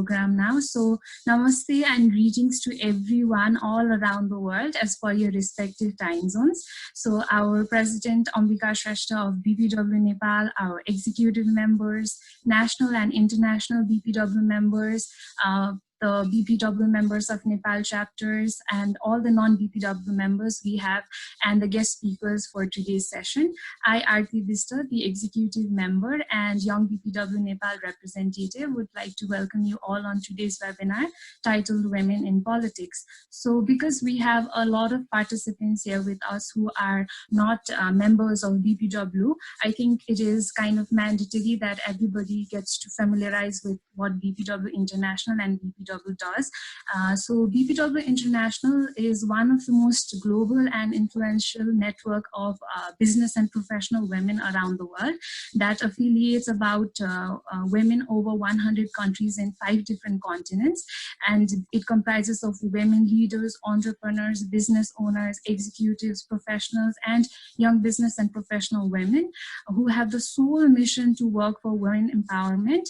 program now. So namaste and greetings to everyone all around the world as per your respective time zones. So our President Ambika Shrestha of BPW Nepal, our executive members, national and international BPW members, the BPW members of Nepal chapters, and all the non-BPW members we have, and the guest speakers for today's session. I, Aarti Vista, the executive member and Young BPW Nepal representative, would like to welcome you all on today's webinar titled Women in Politics. So because we have a lot of participants here with us who are not members of BPW, I think it is kind of mandatory that everybody gets to familiarize with what BPW International and BPW does. So BPW International is one of the most global and influential network of business and professional women around the world that affiliates about women over 100 countries in 5 different continents. And it comprises of women leaders, entrepreneurs, business owners, executives, professionals, and young business and professional women who have the sole mission to work for women empowerment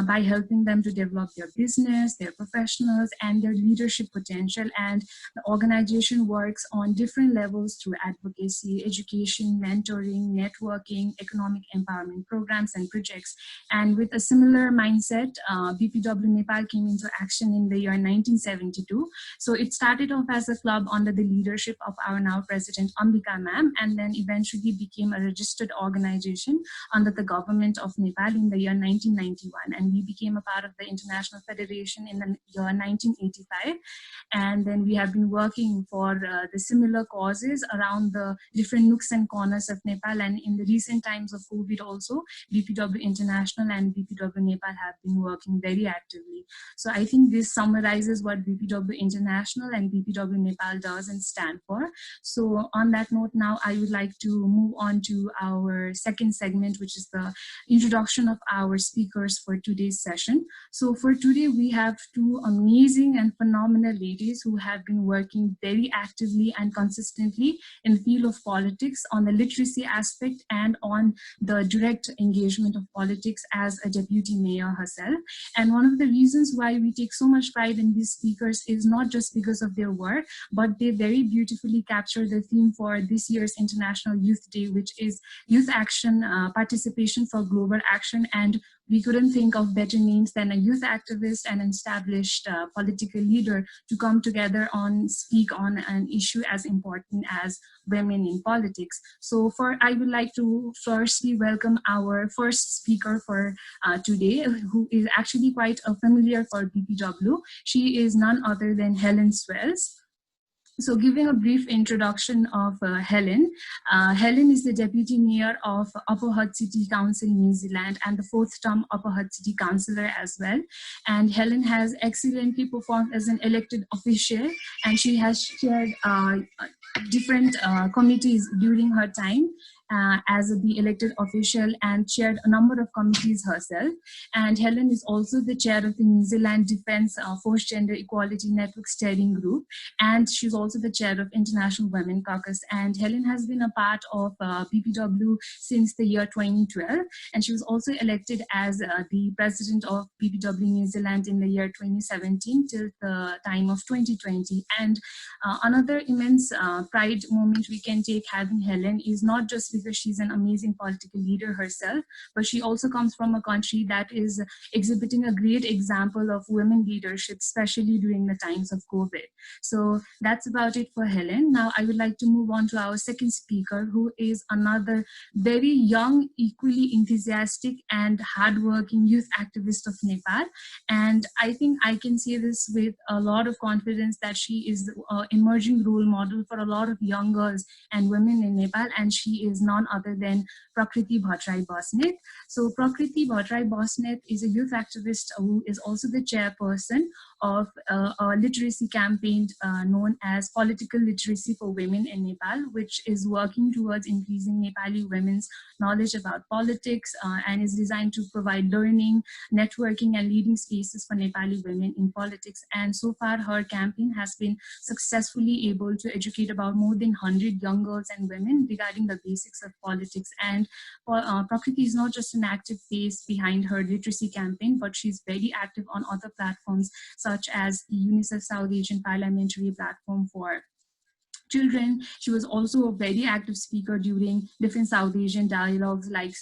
by helping them to develop their business, their professionals, and their leadership potential. And the organization works on different levels through advocacy, education, mentoring, networking, economic empowerment programs and projects. And with a similar mindset, BPW Nepal came into action in the year 1972. So it started off as a club under the leadership of our now President Ambika ma'am, and then eventually became a registered organization under the government of Nepal in the year 1991. And we became a part of the International Federation in the year 1985. And then we have been working for the similar causes around the different nooks and corners of Nepal. And in the recent times of COVID also, BPW International and BPW Nepal have been working very actively. So I think this summarizes what BPW International and BPW Nepal does and stand for. So on that note, now I would like to move on to our second segment, which is the introduction of our speakers for today's session. So for today, we have 2 amazing and phenomenal ladies who have been working very actively and consistently in the field of politics on the literacy aspect and on the direct engagement of politics as a deputy mayor herself. And one of the reasons why we take so much pride in these speakers is not just because of their work, but they very beautifully capture the theme for this year's International Youth Day, which is Youth Action, Participation for Global Action. And we couldn't think of better names than a youth activist and established political leader to come together on speak on an issue as important as women in politics. So I would like to firstly welcome our first speaker for today, who is actually quite familiar for BPW. She is none other than Helen Swells. So giving a brief introduction of Helen. Helen is the Deputy Mayor of Upper Hutt City Council, New Zealand, and the 4th term Upper Hutt City Councillor as well. And Helen has excellently performed as an elected official, and she has chaired different committees during her time as the elected official and chaired a number of committees herself. And Helen is also the chair of the New Zealand Defence Force Gender Equality Network Steering Group, and she's also the chair of International Women Caucus. And Helen has been a part of BPW since the year 2012, and she was also elected as the president of BPW New Zealand in the year 2017 till the time of 2020. And another immense pride moment we can take having Helen is not just because she's an amazing political leader herself, but she also comes from a country that is exhibiting a great example of women leadership, especially during the times of COVID. So that's about it for Helen. Now I would like to move on to our second speaker, who is another very young, equally enthusiastic and hardworking youth activist of Nepal. And I think I can say this with a lot of confidence that she is an emerging role model for a lot of young girls and women in Nepal, and she is none other than Prakriti Bhattarai Basnet. So Prakriti Bhattarai Basnet is a youth activist who is also the chairperson of a literacy campaign known as Political Literacy for Women in Nepal, which is working towards increasing Nepali women's knowledge about politics and is designed to provide learning, networking, and leading spaces for Nepali women in politics. And so far, her campaign has been successfully able to educate about more than 100 young girls and women regarding the basic basics of politics. And Prakriti is not just an active face behind her literacy campaign, but she's very active on other platforms such as the UNICEF South Asian Parliamentary Platform for Children. She was also a very active speaker during different South Asian dialogues like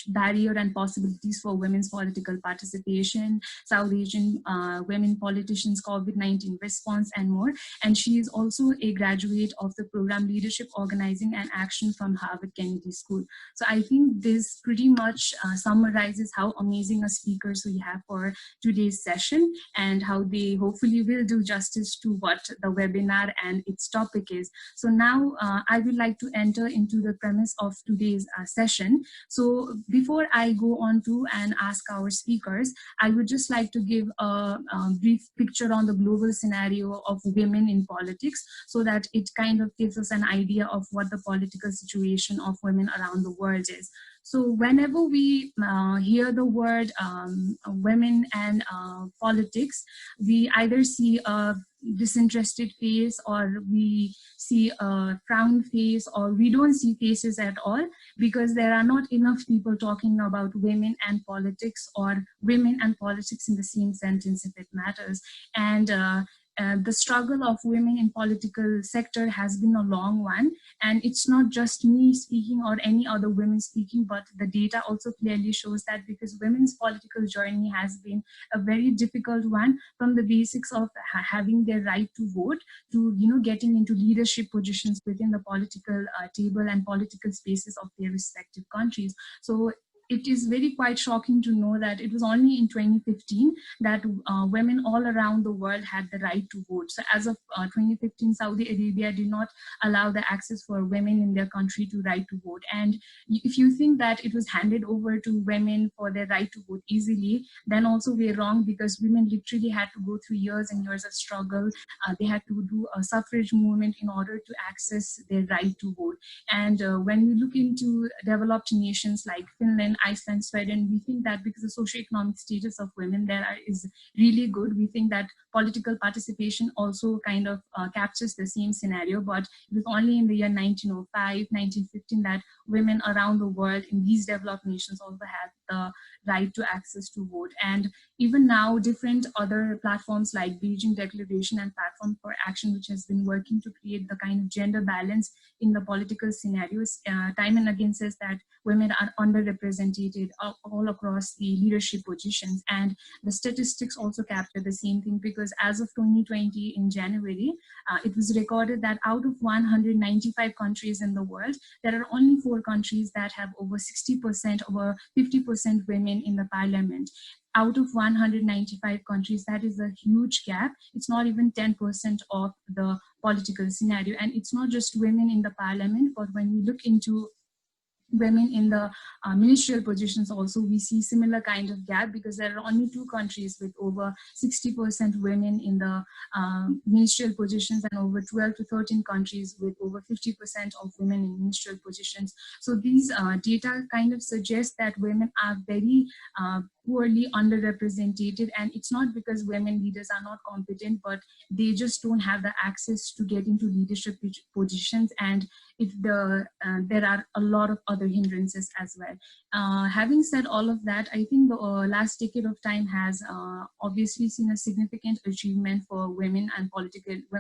barrier and possibilities for women's political participation, South Asian women politicians, COVID-19 response, and more. And she is also a graduate of the program Leadership, Organizing and Action from Harvard Kennedy School. So I think this pretty much summarizes how amazing a speakers we have for today's session, and how they hopefully will do justice to what the webinar and its topic is. So now I would like to enter into the premise of today's session. So before I go on to and ask our speakers, I would just like to give a brief picture on the global scenario of women in politics, so that it kind of gives us an idea of what the political situation of women around the world is. So whenever we hear the word women and politics, we either see a disinterested face, or we see a frown face, or we don't see faces at all, because there are not enough people talking about women and politics, or women and politics in the same sentence if it matters. And the struggle of women in political sector has been a long one, and it's not just me speaking or any other women speaking, but the data also clearly shows that, because women's political journey has been a very difficult one, from the basics of having their right to vote to getting into leadership positions within the political table and political spaces of their respective countries. So it is very quite shocking to know that it was only in 2015 that women all around the world had the right to vote. So as of 2015, Saudi Arabia did not allow the access for women in their country to right to vote. And if you think that it was handed over to women for their right to vote easily, then also we're wrong, because women literally had to go through years and years of struggle. They had to do a suffrage movement in order to access their right to vote. And when we look into developed nations like Finland, Iceland, Sweden, we think that because the socioeconomic status of women there is really good, we think that political participation also kind of captures the same scenario. But it was only in the year 1905, 1915 that women around the world in these developed nations also had the right to access to vote. And even now, different other platforms like Beijing Declaration and Platform for Action, which has been working to create the kind of gender balance in the political scenarios, time and again says that women are underrepresented all across the leadership positions. And the statistics also capture the same thing, because as of 2020 in January, it was recorded that out of 195 countries in the world, there are only 4 countries that have over 60%, over 50% women in the parliament. Out of 195 countries, that is a huge gap. It's not even 10% of the political scenario. And it's not just women in the parliament, but when we look into women in the ministerial positions also, we see similar kind of gap, because there are only 2 countries with over 60% women in the ministerial positions, and over 12 to 13 countries with over 50% of women in ministerial positions. So these data kind of suggest that women are very poorly underrepresented, and it's not because women leaders are not competent, but they just don't have the access to get into leadership positions. And there are a lot of other hindrances as well. Having said all of that, I think the last decade of time has obviously seen a significant achievement for women and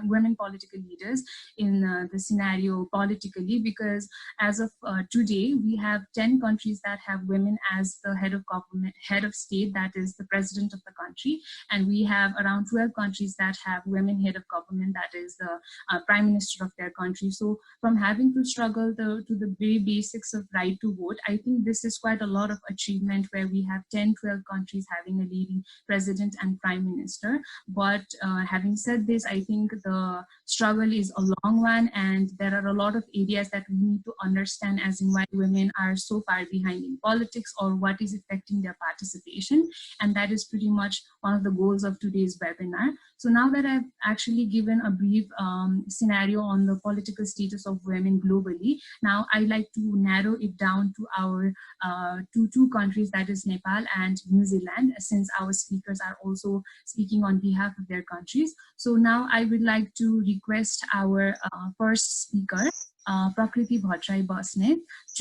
women political leaders in the scenario politically, because as of today, we have 10 countries that have women as the head of government, head of state, that is the president of the country, and we have around 12 countries that have women head of government, that is the prime minister of their country. So from having to struggle to the very basics of right to vote, I think this is quite a lot of achievement, where we have 10, 12 countries having a leading president and prime minister. But having said this, I think the struggle is a long one, and there are a lot of areas that we need to understand, as in why women are so far behind in politics, or what is affecting their participation. And that is pretty much one of the goals of today's webinar. So now that I've actually given a brief scenario on the political status of women globally, now I'd like to narrow it down to our two countries, that is Nepal and New Zealand, since our speakers are also speaking on behalf of their countries. So now I would like to request our first speaker, Prakriti Bhattrai Basnet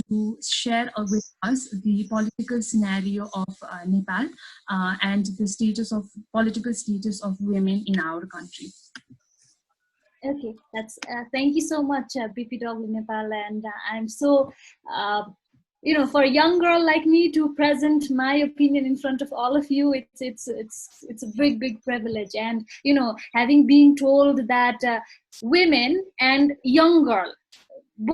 to share with us the political scenario of Nepal and the political status of women in our country. Okay, that's thank you so much, BPW Nepal, and I'm so for a young girl like me to present my opinion in front of all of you, it's a big privilege. And having been told that women and young girl,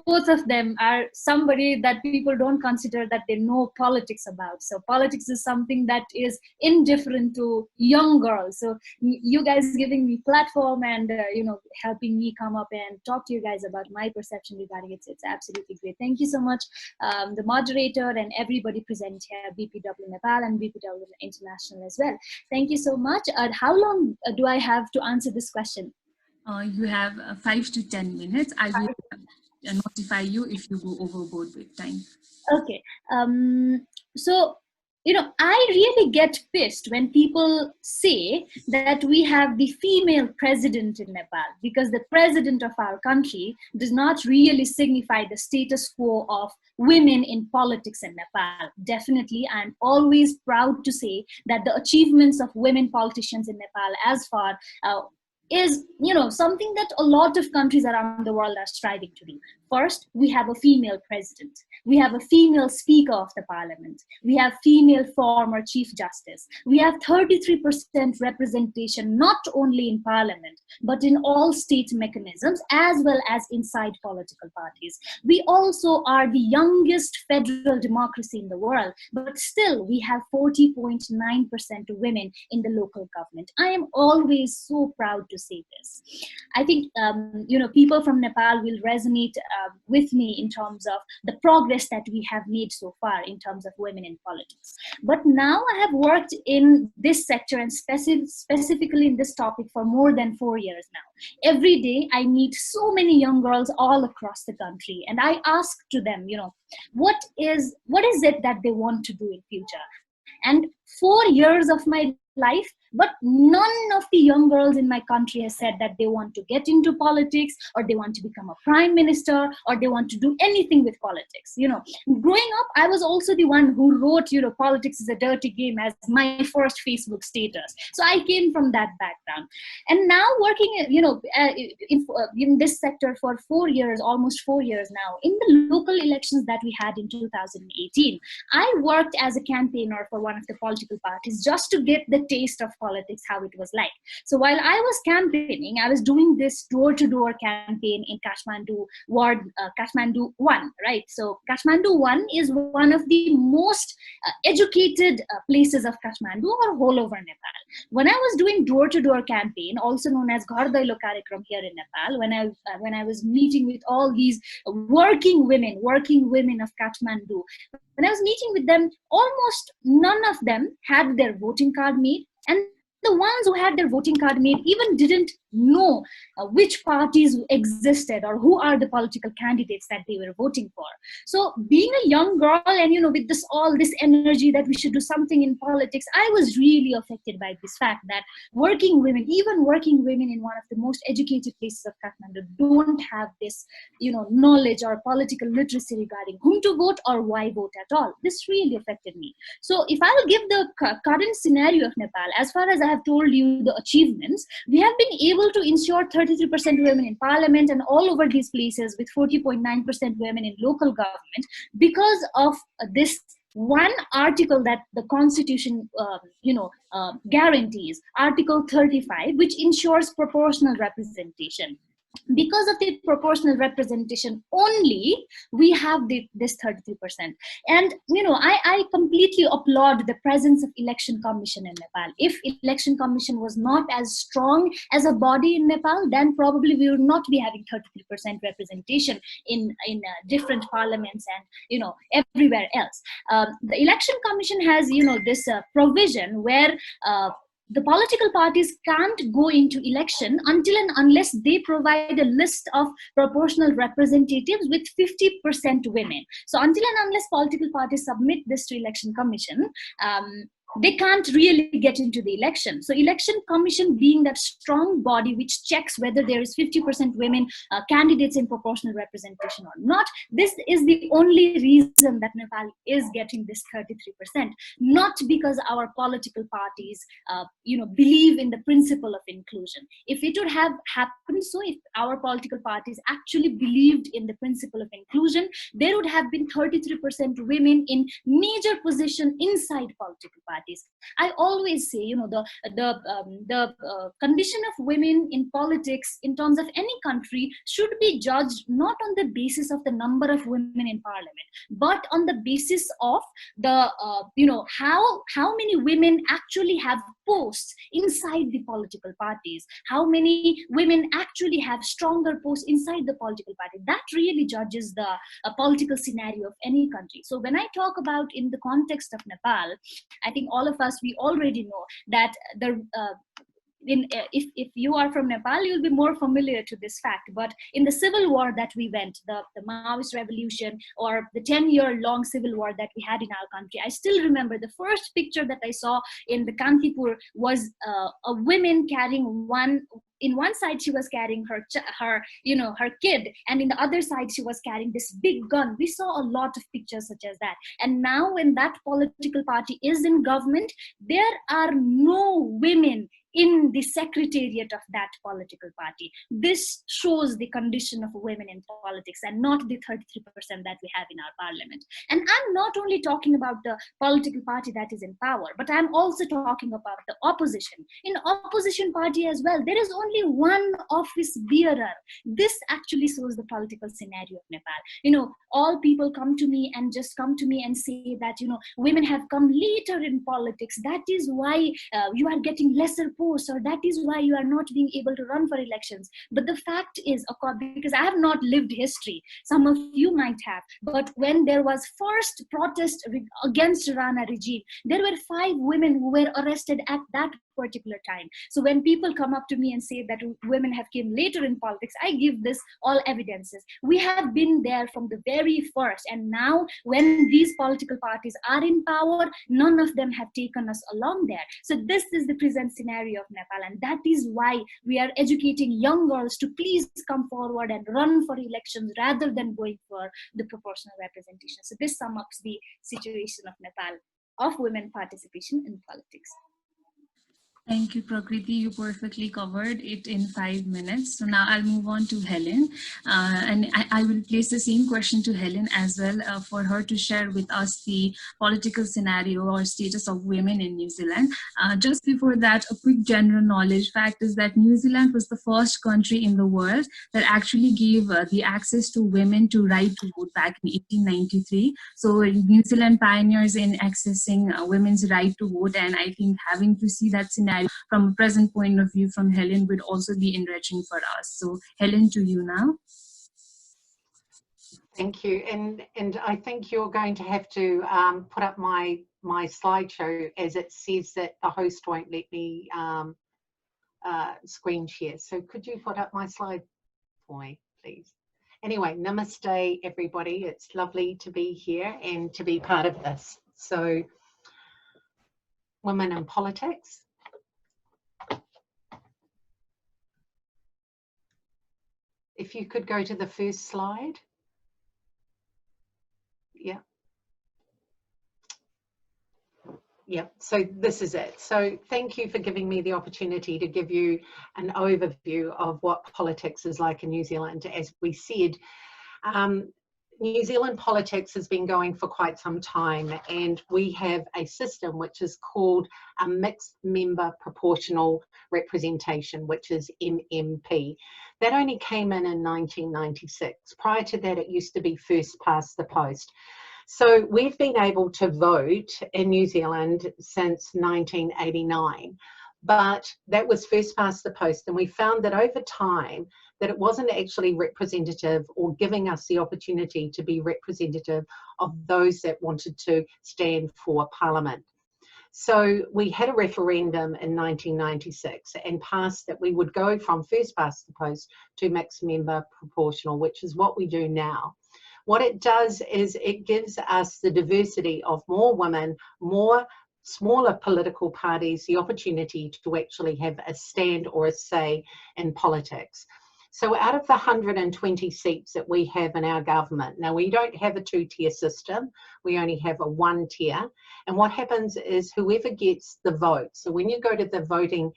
both of them are somebody that people don't consider that they know politics about. So politics is something that is indifferent to young girls. So you guys giving me platform and helping me come up and talk to you guys about my perception regarding it, it's absolutely great. Thank you so much, the moderator and everybody present here, BPW Nepal and BPW International as well. Thank you so much. How long do I have to answer this question? You have 5 to 10 minutes. I will notify you if you go overboard with time. Okay. So, I really get pissed when people say that we have the female president in Nepal, because the president of our country does not really signify the status quo of women in politics in Nepal. Definitely, I'm always proud to say that the achievements of women politicians in Nepal as far is something that a lot of countries around the world are striving to do. First, we have a female president. We have a female speaker of the parliament. We have female former chief justice. We have 33% representation, not only in parliament, but in all state mechanisms, as well as inside political parties. We also are the youngest federal democracy in the world, but still we have 40.9% women in the local government. I am always so proud to say this. I think, people from Nepal will resonate with me in terms of the progress that we have made so far in terms of women in politics. But now I have worked in this sector and specifically in this topic for more than 4 years now. Every day I meet so many young girls all across the country, and I ask to them, what is it that they want to do in future? And 4 years of my life, but none of the young girls in my country has said that they want to get into politics, or they want to become a prime minister, or they want to do anything with politics. Growing up, I was also the one who wrote, politics is a dirty game as my first Facebook status. So I came from that background. And now working, in this sector for 4 years, almost 4 years now, in the local elections that we had in 2018, I worked as a campaigner for one of the political parties just to get the taste of politics, how it was like. So while I was campaigning, I was doing this door-to-door campaign in Kathmandu ward, Kathmandu 1, right? So Kathmandu 1 is one of the most educated places of Kathmandu or whole over Nepal. When I was doing door-to-door campaign, also known as Ghar Dailo Karyakram here in Nepal, when I was meeting with all these working women of Kathmandu, when I was meeting with them, almost none of them had their voting card made, and the ones who had their voting card made even didn't know which parties existed or who are the political candidates that they were voting for. So being a young girl and with all this energy that we should do something in politics, I was really affected by this fact that working women in one of the most educated places of Kathmandu don't have this knowledge or political literacy regarding whom to vote or why vote at all. This really affected me. So if I will give the current scenario of Nepal, as far as I have told you the achievements, we have been able to ensure 33% women in parliament and all over these places, with 40.9% women in local government, because of this one article that the constitution guarantees, Article 35, which ensures proportional representation. Because of the proportional representation only, we have this 33%. And I completely applaud the presence of election commission in Nepal. If election commission was not as strong as a body in Nepal, then probably we would not be having 33% representation in different parliaments and everywhere else. The election commission has this provision where the political parties can't go into election until and unless they provide a list of proportional representatives with 50% women. So until and unless political parties submit this to election commission, they can't really get into the election. So election commission being that strong body which checks whether there is 50% women candidates in proportional representation or not, this is the only reason that Nepal is getting this 33%, not because our political parties believe in the principle of inclusion. If it would have happened, so if our political parties actually believed in the principle of inclusion, there would have been 33% women in major position inside political parties. I always say, the condition of women in politics in terms of any country should be judged not on the basis of the number of women in parliament, but on the basis of the how many women actually have posts inside the political parties, how many women actually have stronger posts inside the political party. That really judges the political scenario of any country. So when I talk about in the context of Nepal, I think all of us, we already know that if you are from Nepal, you'll be more familiar to this fact. But in the civil war that we went, the Maoist revolution, or the 10-year-long civil war that we had in our country, I still remember the first picture that I saw in the Kantipur was a woman carrying in one side she was carrying her kid, and in the other side she was carrying this big gun. We saw a lot of pictures such as that. And now when that political party is in government, there are no women in the secretariat of that political party. This shows the condition of women in politics, and not the 33% that we have in our parliament. And I'm not only talking about the political party that is in power, but I'm also talking about the opposition. In opposition party as well, there is only one office bearer. This actually shows the political scenario of Nepal. All people come to me and say that, women have come later in politics. That is why you are getting lesser posts, or that is why you are not being able to run for elections. But the fact is, because I have not lived history, some of you might have, but when there was first protest against Rana regime, there were 5 women who were arrested at that particular time. So when people come up to me and say that women have came later in politics, I give this all evidences. We have been there from the very first, and now when these political parties are in power, none of them have taken us along there. So this is the present scenario of Nepal, and that is why we are educating young girls to please come forward and run for elections rather than going for the proportional representation. So this sums up the situation of Nepal of women participation in politics. Thank you, Prakriti. You perfectly covered it in 5 minutes. So now I'll move on to Helen. And I will place the same question to Helen as well for her to share with us the political scenario or status of women in New Zealand. Just before that, a quick general knowledge fact is that New Zealand was the first country in the world that actually gave the access to women to right to vote back in 1893. So New Zealand pioneers in accessing women's right to vote, and I think having to see that scenario from a present point of view from Helen would also be enriching for us. So Helen, to you now. Thank you, and I think you're going to have to put up my slideshow, as it says that the host won't let me screen share. So could you put up my slide for me, please? Anyway, namaste everybody. It's lovely to be here and to be part of this. So, women in politics. If you could go to the first slide. Yeah. Yeah, so this is it. So thank you for giving me the opportunity to give you an overview of what politics is like in New Zealand. As we said, New Zealand politics has been going for quite some time, and we have a system which is called a mixed member proportional representation, which is MMP. That only came in 1996. Prior to that, it used to be first past the post. So we've been able to vote in New Zealand since 1989, but that was first past the post, and we found that over time that it wasn't actually representative or giving us the opportunity to be representative of those that wanted to stand for Parliament. So we had a referendum in 1996 and passed that we would go from first past the post to mixed member proportional, which is what we do now. What it does is it gives us the diversity of more women, more smaller political parties the opportunity to actually have a stand or a say in politics. So out of the 120 seats that we have in our government, now we don't have a two-tier system, we only have a one-tier. And what happens is whoever gets the vote, so when you go to the voting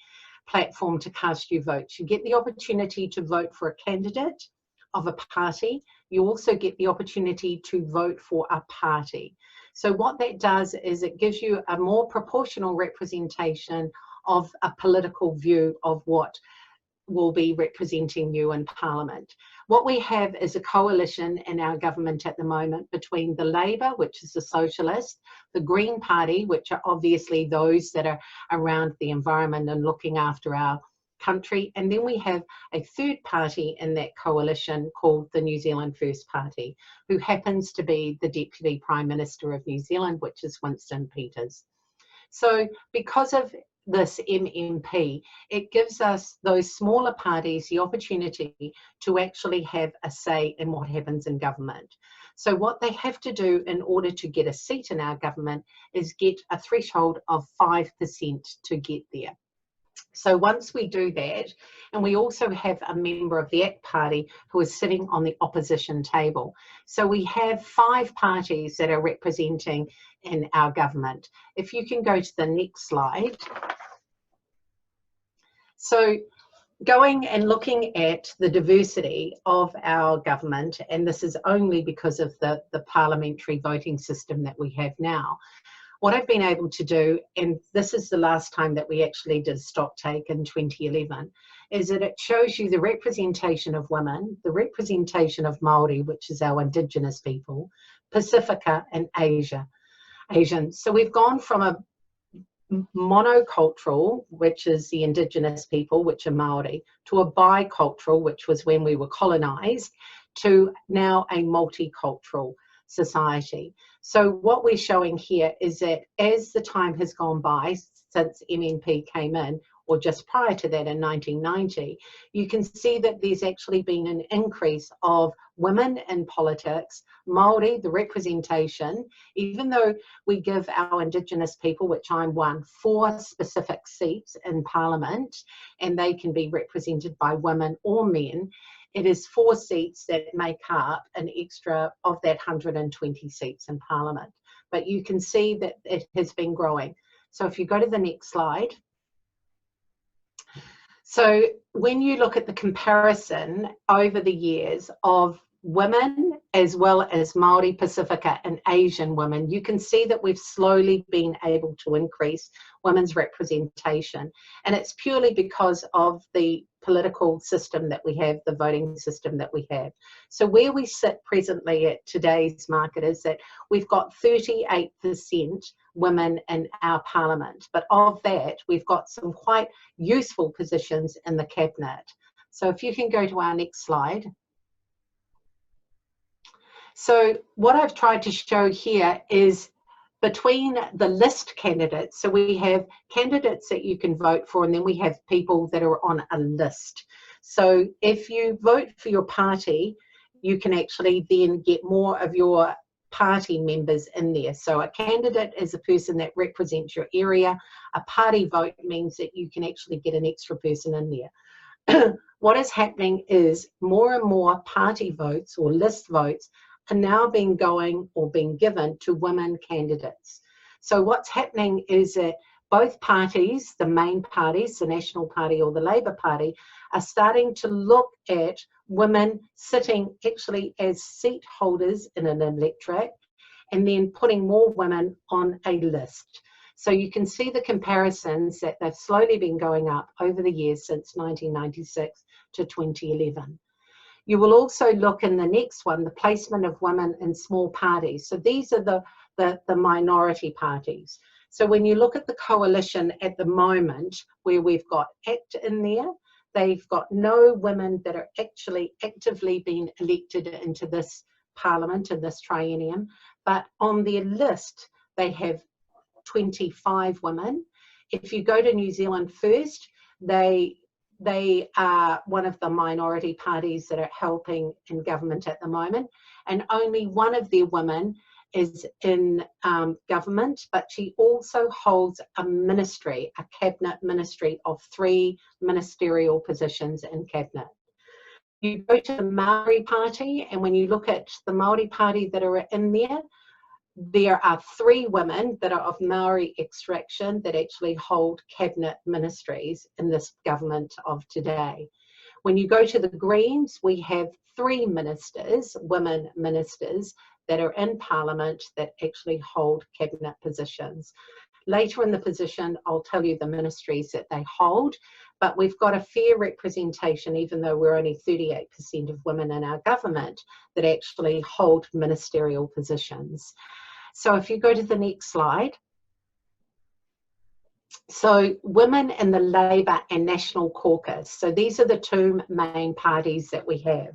platform to cast your votes, you get the opportunity to vote for a candidate of a party. You also get the opportunity to vote for a party. So what that does is it gives you a more proportional representation of a political view of what will be representing you in Parliament. What we have is a coalition in our government at the moment between the Labour, which is the Socialist, the Green Party, which are obviously those that are around the environment and looking after our country, and then we have a third party in that coalition called the New Zealand First Party, who happens to be the Deputy Prime Minister of New Zealand, which is Winston Peters. So because of this MMP, it gives us, those smaller parties, the opportunity to actually have a say in what happens in government. So what they have to do in order to get a seat in our government is get a threshold of 5% to get there. So once we do that, and we also have a member of the ACT Party who is sitting on the opposition table. So we have 5 parties that are representing in our government. If you can go to the next slide. So going and looking at the diversity of our government, and this is only because of the parliamentary voting system that we have now, what I've been able to do, and this is the last time that we actually did stock take in 2011, is that it shows you the representation of women, the representation of Māori, which is our Indigenous people, Pacifica and Asian. So we've gone from a monocultural, which is the Indigenous people, which are Māori, to a bicultural, which was when we were colonised, to now a multicultural society. So what we're showing here is that as the time has gone by since MMP came in, or just prior to that in 1990, you can see that there's actually been an increase of women in politics, Māori, the representation, even though we give our Indigenous people, which I'm one, 4 specific seats in Parliament, and they can be represented by women or men, it is 4 seats that make up an extra of that 120 seats in Parliament. But you can see that it has been growing. So if you go to the next slide. So when you look at the comparison over the years of women as well as Māori, Pacifica and Asian women, you can see that we've slowly been able to increase women's representation. And it's purely because of the political system that we have, the voting system that we have. So where we sit presently at today's market is that we've got 38% women in our parliament, but of that we've got some quite useful positions in the cabinet. So if you can go to our next slide. So what I've tried to show here is between the list candidates, so we have candidates that you can vote for, and then we have people that are on a list. So if you vote for your party, you can actually then get more of your party members in there. So a candidate is a person that represents your area. A party vote means that you can actually get an extra person in there. What is happening is more and more party votes or list votes are now being given to women candidates. So what's happening is that both parties, the main parties, the National Party or the Labour Party, are starting to look at women sitting actually as seat holders in an electorate and then putting more women on a list. So you can see the comparisons that they've slowly been going up over the years since 1996 to 2011. You will also look in the next one, the placement of women in small parties. So these are the minority parties. So when you look at the coalition at the moment, where we've got ACT in there, they've got no women that are actually actively being elected into this parliament in this triennium, but on their list they have 25 women. If you go to New Zealand First, they are one of the minority parties that are helping in government at the moment, and only one of their women is in government, but she also holds a ministry, a cabinet ministry of 3 ministerial positions in cabinet. You go to the Maori Party, and when you look at the Maori Party that are in there, there are 3 women that are of Maori extraction that actually hold cabinet ministries in this government of today. When you go to the Greens, we have 3 ministers, women ministers, that are in Parliament that actually hold cabinet positions. Later in the position, I'll tell you the ministries that they hold, but we've got a fair representation, even though we're only 38% of women in our government that actually hold ministerial positions. So if you go to the next slide. So women in the Labour and National Caucus. So these are the 2 main parties that we have.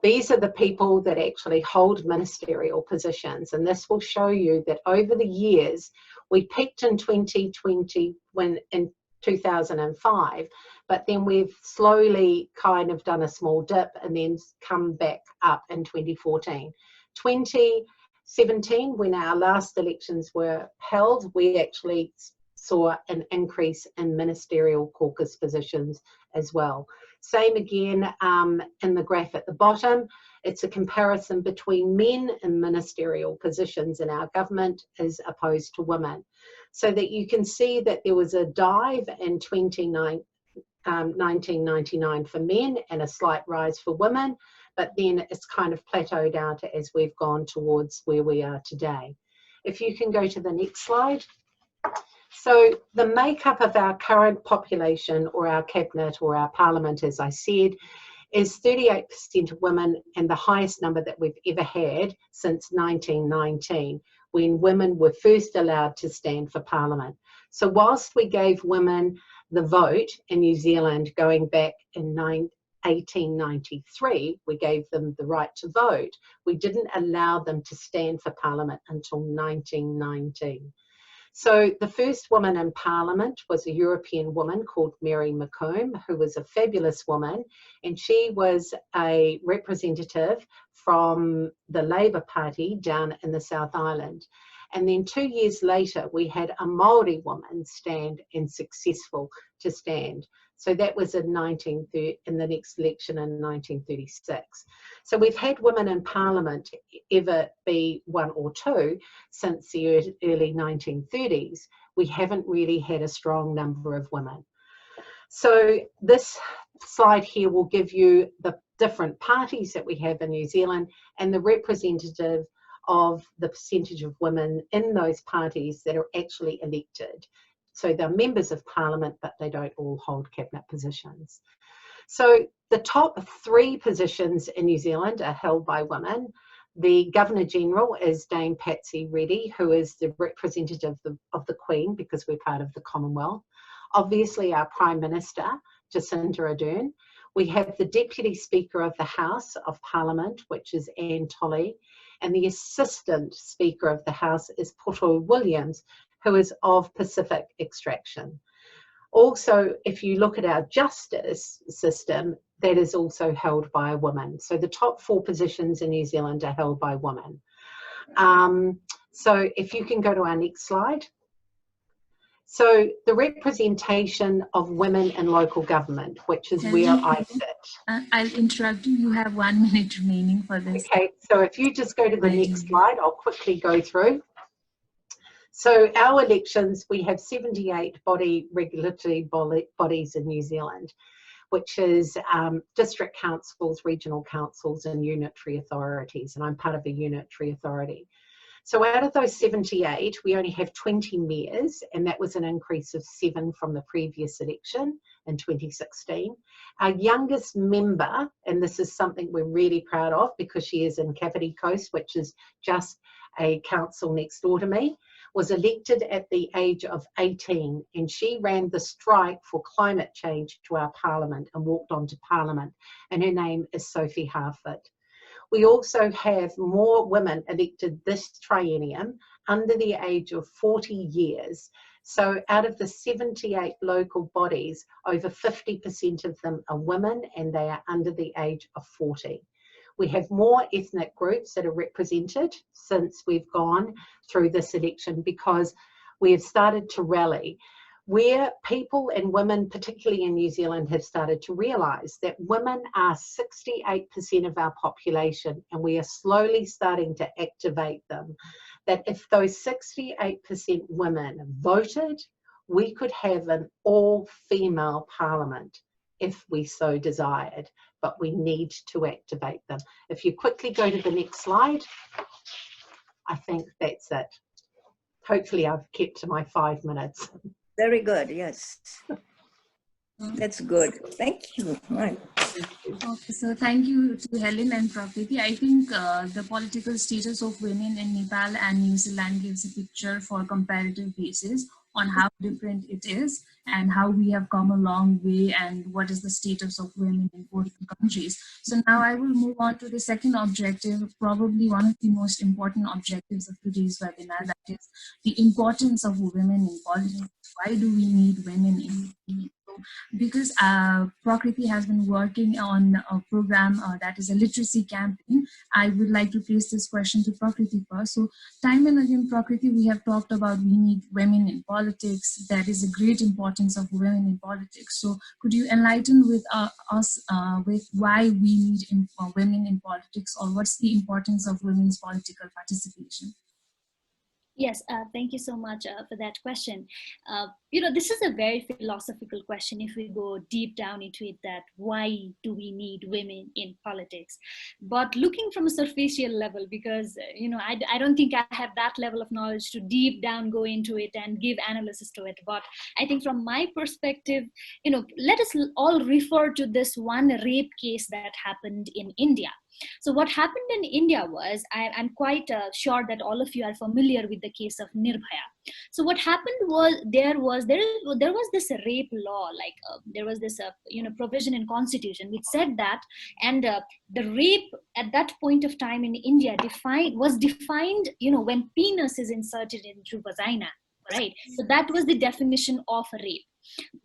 These are the people that actually hold ministerial positions. And this will show you that over the years, we peaked in 2020 when in 2005, but then we've slowly kind of done a small dip and then come back up in 2014. 2017, when our last elections were held, we actually saw an increase in ministerial caucus positions as well. Same again in the graph at the bottom. It's a comparison between men in ministerial positions in our government as opposed to women. So that you can see that there was a dive in 1999 for men and a slight rise for women, but then it's kind of plateaued out as we've gone towards where we are today. If you can go to the next slide. So the makeup of our current population or our cabinet or our parliament, as I said, is 38% of women, and the highest number that we've ever had since 1919, when women were first allowed to stand for parliament. So whilst we gave women the vote in New Zealand going back in 1893, we gave them the right to vote, we didn't allow them to stand for parliament until 1919. So the first woman in Parliament was a European woman called Mary McComb, who was a fabulous woman, and she was a representative from the Labour Party down in the South Island. And then 2 years later, we had a Māori woman stand and successful to stand. So that was in the next election in 1936. So we've had women in Parliament ever be 1 or 2 since the early 1930s. We haven't really had a strong number of women. So this slide here will give you the different parties that we have in New Zealand and the representative of the percentage of women in those parties that are actually elected. So they're members of Parliament, but they don't all hold cabinet positions. So the top 3 positions in New Zealand are held by women. The Governor-General is Dame Patsy Reddy, who is the representative of the Queen, because we're part of the Commonwealth. Obviously, our Prime Minister, Jacinda Ardern. We have the Deputy Speaker of the House of Parliament, which is Anne Tolley, and the Assistant Speaker of the House is Poto Williams, who is of Pacific extraction. Also, if you look at our justice system, that is also held by a woman. So the top 4 positions in New Zealand are held by women. So if you can go to our next slide. So the representation of women in local government, which is where I sit. I'll interrupt you. You have 1 minute remaining for this. Okay, so if you just go to the next slide, I'll quickly go through. So our elections, we have 78 regulatory bodies in New Zealand, which is district councils, regional councils, and unitary authorities. And I'm part of a unitary authority. So out of those 78, we only have 20 mayors, and that was an increase of 7 from the previous election in 2016. Our youngest member, and this is something we're really proud of because she is in Kapiti Coast, which is just a council next door to me, was elected at the age of 18, and she ran the strike for climate change to our parliament and walked on to parliament, and her name is Sophie Harford. We also have more women elected this triennium under the age of 40 years. So out of the 78 local bodies, over 50% of them are women, and they are under the age of 40. We have more ethnic groups that are represented since we've gone through this election, because we have started to rally, where people and women, particularly in New Zealand, have started to realise that women are 68% of our population, and we are slowly starting to activate them. That if those 68% women voted, we could have an all-female parliament if we so desired, but we need to activate them. If you quickly go to the next slide, I think that's it. Hopefully I've kept to my 5 minutes. Very good, yes. That's good. Thank you. Right. Okay, so thank you to Helen and Prakriti. I think the political status of women in Nepal and New Zealand gives a picture for comparative basis on how different it is and how we have come a long way and what is the status of women in both the countries. So now I will move on to the second objective, probably one of the most important objectives of today's webinar, that is the importance of women in politics. Why do we need women in because Prakriti has been working on a program that is a literacy campaign. I would like to place this question to Prakriti first. So time and again, Prakriti, we have talked about we need women in politics. There is a great importance of women in politics. So could you enlighten with us with why we need women in politics, or what's the importance of women's political participation? Yes, thank you so much for that question. This is a very philosophical question if we go deep down into it, that why do we need women in politics? But looking from a superficial level, because, I don't think I have that level of knowledge to deep down go into it and give analysis to it. But I think from my perspective, let us all refer to this one rape case that happened in India. So what happened in India was, I'm quite sure that all of you are familiar with the case of Nirbhaya. So what happened was there was this rape law, like there was this provision in Constitution which said that, and the rape at that point of time in India was defined, when penis is inserted into vagina, right? So that was the definition of rape.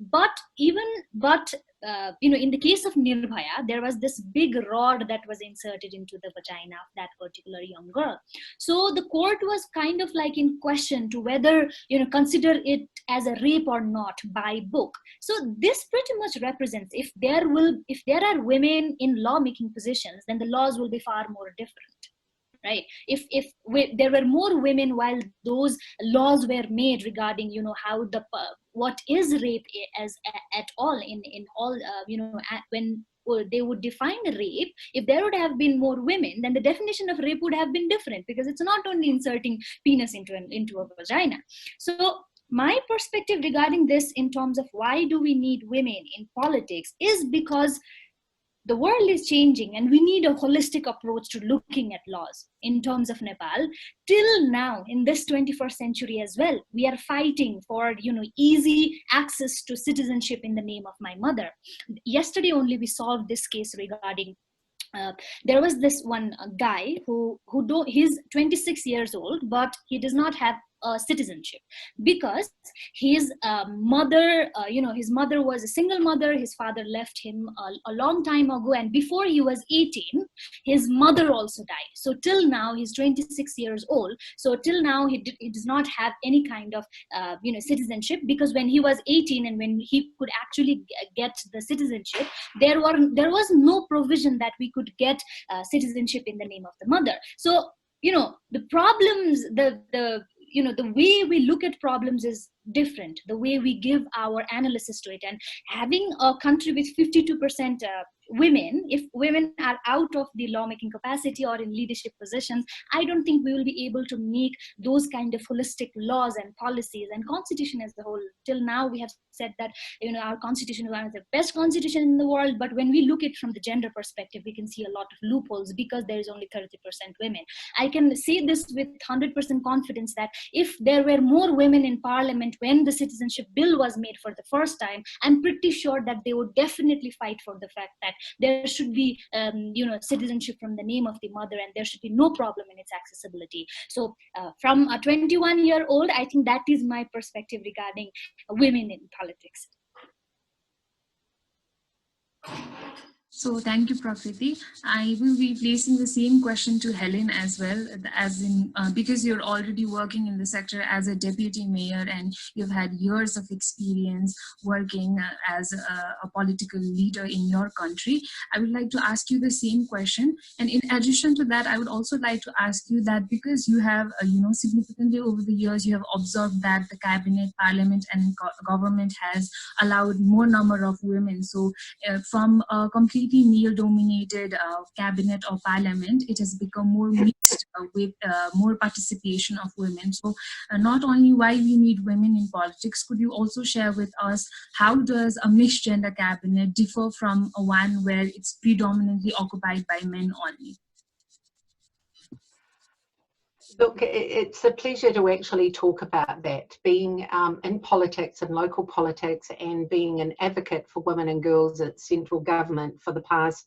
But in the case of Nirbhaya, there was this big rod that was inserted into the vagina of that particular young girl. So the court was kind of like in question to whether, consider it as a rape or not by book. So this pretty much represents, if there are women in lawmaking positions, then the laws will be far more different. Right? If there were more women while those laws were made regarding, how what is rape as at all in all, when they would define rape, if there would have been more women, then the definition of rape would have been different, because it's not only inserting penis into a vagina. So my perspective regarding this in terms of why do we need women in politics is because the world is changing and we need a holistic approach to looking at laws. In terms of Nepal, till now in this 21st century as well, we are fighting for easy access to citizenship in the name of my mother. Yesterday only we solved this case regarding there was this one guy who he's 26 years old, but he does not have citizenship because his mother, his mother was a single mother. His father left him a long time ago, and before he was 18, his mother also died. So till now, he's 26 years old. So till now, he does not have any kind of citizenship, because when he was 18 and when he could actually get the citizenship, there was no provision that we could get citizenship in the name of the mother. So the problems, the way we look at problems is different, the way we give our analysis to it. And having a country with 52% women, if women are out of the lawmaking capacity or in leadership positions, I don't think we will be able to make those kind of holistic laws and policies and constitution as a whole. Till now, we have said that our constitution is one of the best constitution in the world, but when we look at it from the gender perspective, we can see a lot of loopholes because there is only 30% women. I can say this with 100% confidence that if there were more women in parliament when the citizenship bill was made for the first time, I'm pretty sure that they would definitely fight for the fact that there should be citizenship from the name of the mother, and there should be no problem in its accessibility. So from a 21-year-old, I think that is my perspective regarding women in politics. So thank you, Prakriti. I will be placing the same question to Helen as well, as in because you're already working in the sector as a deputy mayor and you've had years of experience working as a political leader in your country. I would like to ask you the same question. And in addition to that, I would also like to ask you that because you have, significantly over the years, you have observed that the cabinet, parliament, and government has allowed more number of women. So from a completely male-dominated cabinet or parliament, it has become more mixed with more participation of women. So not only why we need women in politics, could you also share with us how does a mixed gender cabinet differ from a one where it's predominantly occupied by men only? Look, it's a pleasure to actually talk about that. Being in politics and local politics and being an advocate for women and girls at central government for the past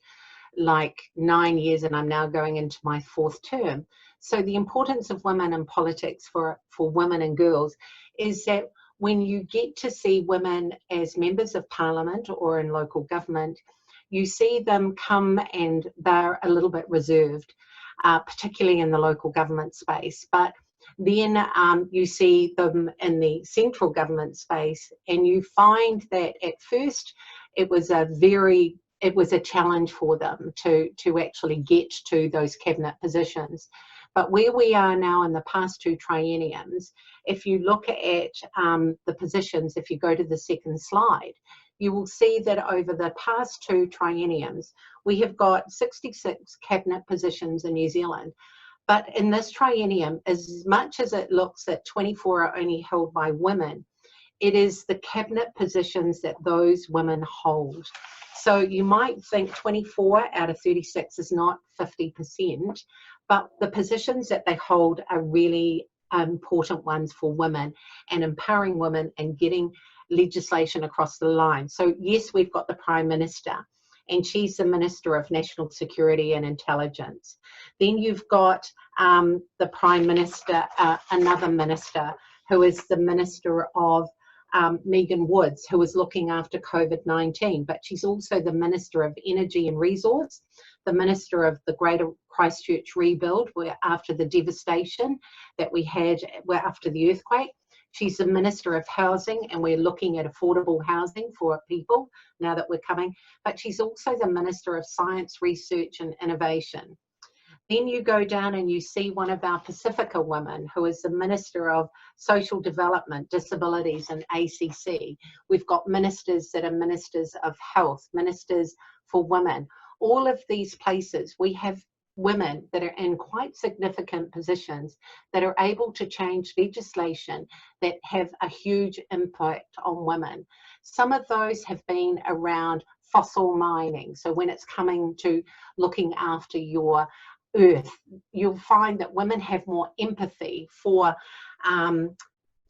9 years, and I'm now going into my 4th term. So the importance of women in politics for women and girls is that when you get to see women as members of parliament or in local government, you see them come and they're a little bit reserved. Particularly in the local government space. But then you see them in the central government space, and you find that at first it was a challenge for them to actually get to those cabinet positions. But where we are now in the past 2 trienniums, if you look at the positions, if you go to the second slide, you will see that over the past 2 trienniums, we have got 66 cabinet positions in New Zealand. But in this triennium, as much as it looks that 24 are only held by women, it is the cabinet positions that those women hold. So you might think 24 out of 36 is not 50%, but the positions that they hold are really important ones for women and empowering women and getting legislation across the line. So yes, we've got the Prime Minister, and she's the Minister of National Security and Intelligence. Then you've got the Prime Minister, another minister, who is the Minister of Megan Woods, who is looking after COVID-19, but she's also the Minister of Energy and Resource, the Minister of the Greater Christchurch Rebuild, where after the devastation that we had after the earthquake. She's the Minister of Housing, and we're looking at affordable housing for people now that we're coming. But she's also the Minister of Science, Research and Innovation. Then you go down and you see one of our Pacifica women, who is the Minister of Social Development, Disabilities and ACC. We've got ministers that are Ministers of Health, Ministers for Women. All of these places, we have women that are in quite significant positions that are able to change legislation that have a huge impact on women. Some of those have been around fossil mining. So when it's coming to looking after your earth, you'll find that women have more empathy for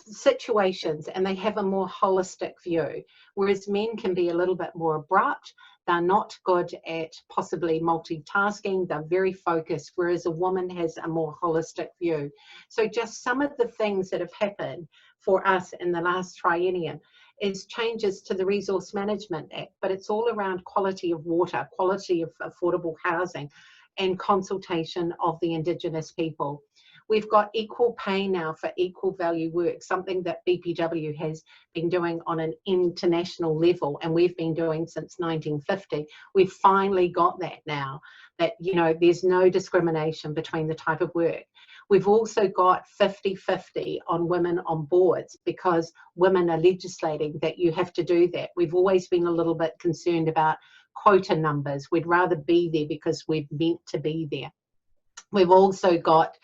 situations, and they have a more holistic view, whereas men can be a little bit more abrupt. They're not good at possibly multitasking. They're very focused, whereas a woman has a more holistic view. So just some of the things that have happened for us in the last triennium is changes to the Resource Management Act, but it's all around quality of water, quality of affordable housing, and consultation of the Indigenous people. We've got equal pay now for equal value work, something that BPW has been doing on an international level, and we've been doing since 1950. We've finally got that now, that, you know, there's no discrimination between the type of work. We've also got 50-50 on women on boards, because women are legislating that you have to do that. We've always been a little bit concerned about quota numbers. We'd rather be there because we're meant to be there. We've also got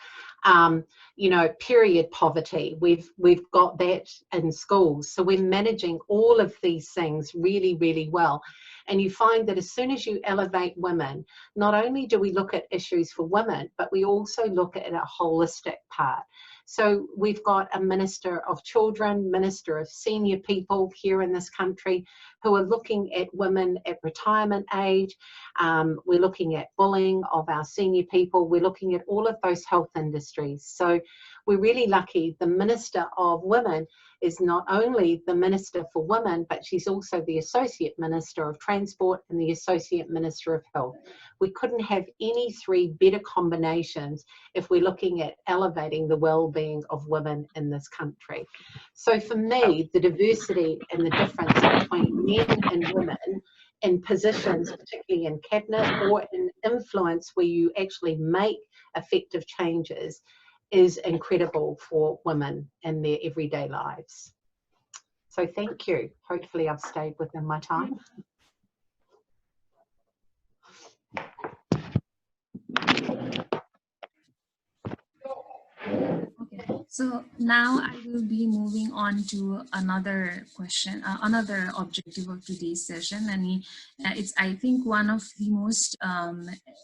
period poverty. We've got that in schools. So we're managing all of these things really, really well. And you find that as soon as you elevate women, not only do we look at issues for women, but we also look at a holistic part. So we've got a Minister of Children, Minister of Senior People here in this country who are looking at women at retirement age. We're looking at bullying of our senior people. We're looking at all of those health industries. So we're really lucky. The Minister of Women is not only the Minister for Women, but she's also the Associate Minister of Transport and the Associate Minister of Health. We couldn't have any three better combinations if we're looking at elevating the well-being of women in this country. So for me, the diversity and the difference between men and women in positions, particularly in cabinet or in influence where you actually make effective changes, is incredible for women in their everyday lives. So thank you. Hopefully I've stayed within my time. Okay, so now I will be moving on to another question, another objective of today's session, and it's, I think, one of the most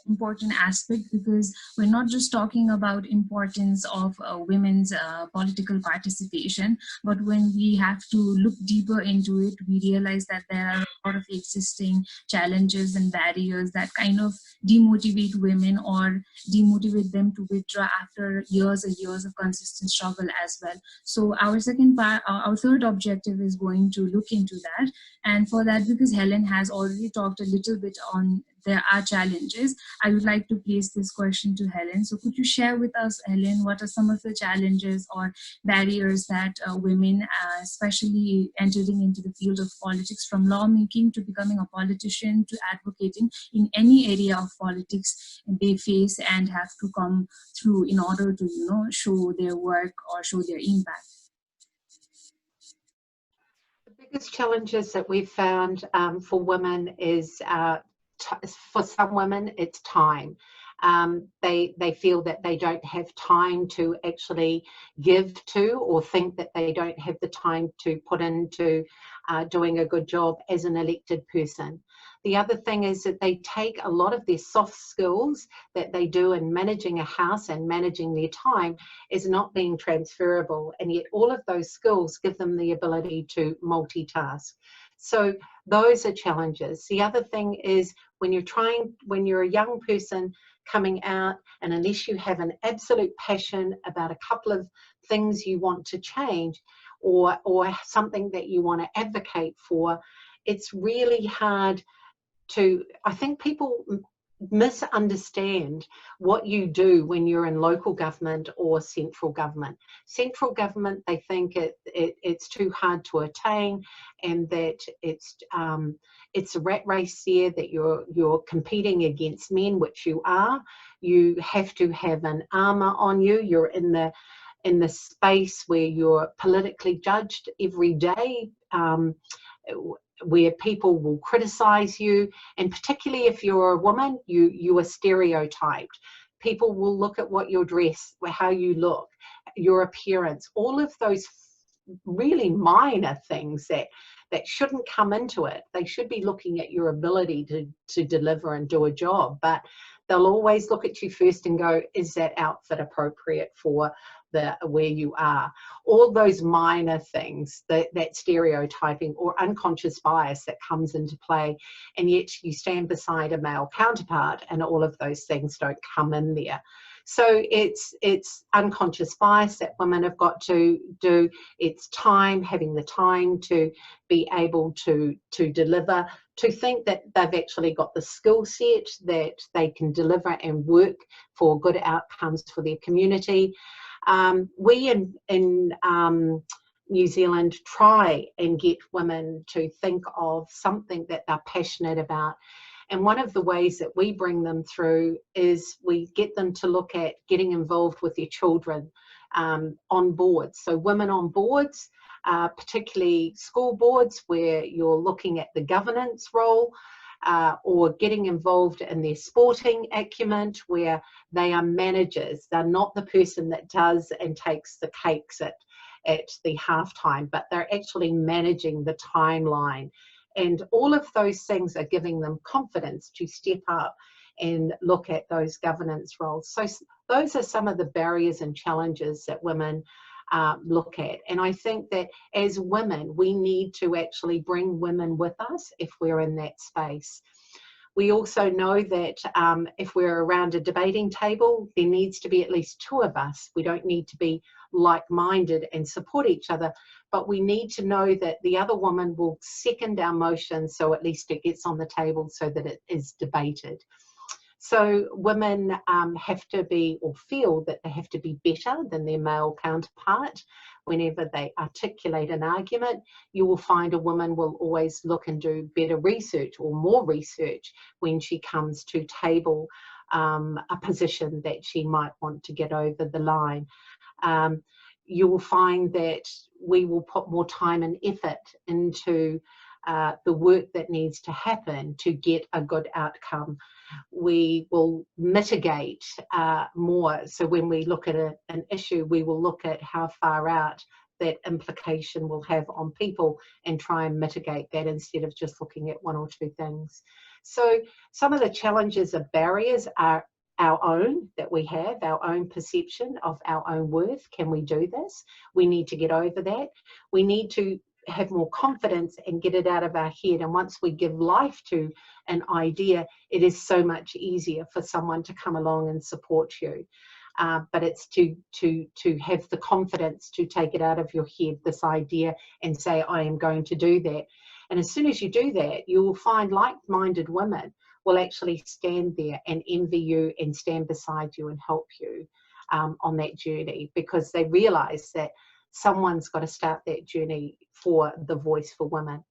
important aspects, because we're not just talking about importance of women's political participation, but when we have to look deeper into it, we realize that there are a lot of existing challenges and barriers that kind of demotivate women or demotivate them to withdraw after years and years of consistent struggle as well. So our third objective is going to look into that. And for that, because Helen has already talked a little bit on there are challenges, I would like to place this question to Helen. So could you share with us, Helen, what are some of the challenges or barriers that women, especially entering into the field of politics, from lawmaking to becoming a politician to advocating in any area of politics, they face and have to come through in order to, you know, show their work or show their impact? The biggest challenges that we've found for women is, for some women, it's time. They feel that they don't have time to actually give to, or think that they don't have the time to put into doing a good job as an elected person. The other thing is that they take a lot of their soft skills that they do in managing a house and managing their time is not being transferable, and yet all of those skills give them the ability to multitask. So those are challenges. The other thing is when you're a young person coming out, and unless you have an absolute passion about a couple of things you want to change, or something that you want to advocate for, it's really hard to, I think people misunderstand what you do when you're in local government or central government. Central government, they think it's too hard to attain, and that it's a rat race there, that you're competing against men, which you are. You have to have an armor on you. You're in the space where you're politically judged every day, where people will criticize you, and particularly if you're a woman, you are stereotyped. People will look at what you dress, how you look, your appearance, all of those really minor things that shouldn't come into it. They should be looking at your ability to deliver and do a job, but they'll always look at you first and go, is that outfit appropriate for where you are? All those minor things, that stereotyping or unconscious bias that comes into play, and yet you stand beside a male counterpart and all of those things don't come in there. So it's unconscious bias that women have got to do. It's time, having the time to be able to deliver, to think that they've actually got the skill set that they can deliver and work for good outcomes for their community. We in New Zealand try and get women to think of something that they're passionate about. And one of the ways that we bring them through is we get them to look at getting involved with their children on boards. So women on boards, particularly school boards, where you're looking at the governance role, or getting involved in their sporting acumen, where they are managers. They're not the person that does and takes the cakes at the halftime, but they're actually managing the timeline. And all of those things are giving them confidence to step up and look at those governance roles. So those are some of the barriers and challenges that women look at. And I think that as women, we need to actually bring women with us if we're in that space. We also know that if we're around a debating table, there needs to be at least 2 of us. We don't need to be like-minded and support each other, but we need to know that the other woman will second our motion, so at least it gets on the table so that it is debated. So women have to be, or feel that they have to be better than their male counterpart. Whenever they articulate an argument, you will find a woman will always look and do better research or more research when she comes to table a position that she might want to get over the line. You will find that we will put more time and effort into the work that needs to happen to get a good outcome. We will mitigate more. So when we look at an issue, we will look at how far out that implication will have on people and try and mitigate that instead of just looking at 1 or 2 things. So some of the challenges or barriers are our own, that we have, our own perception of our own worth. Can we do this? We need to get over that. We need to have more confidence and get it out of our head. And once we give life to an idea, it is so much easier for someone to come along and support you. But it's to have the confidence to take it out of your head, this idea, and say, I am going to do that. And as soon as you do that, you will find like-minded women will actually stand there and envy you and stand beside you and help you on that journey, because they realize that someone's got to start that journey for the voice for women.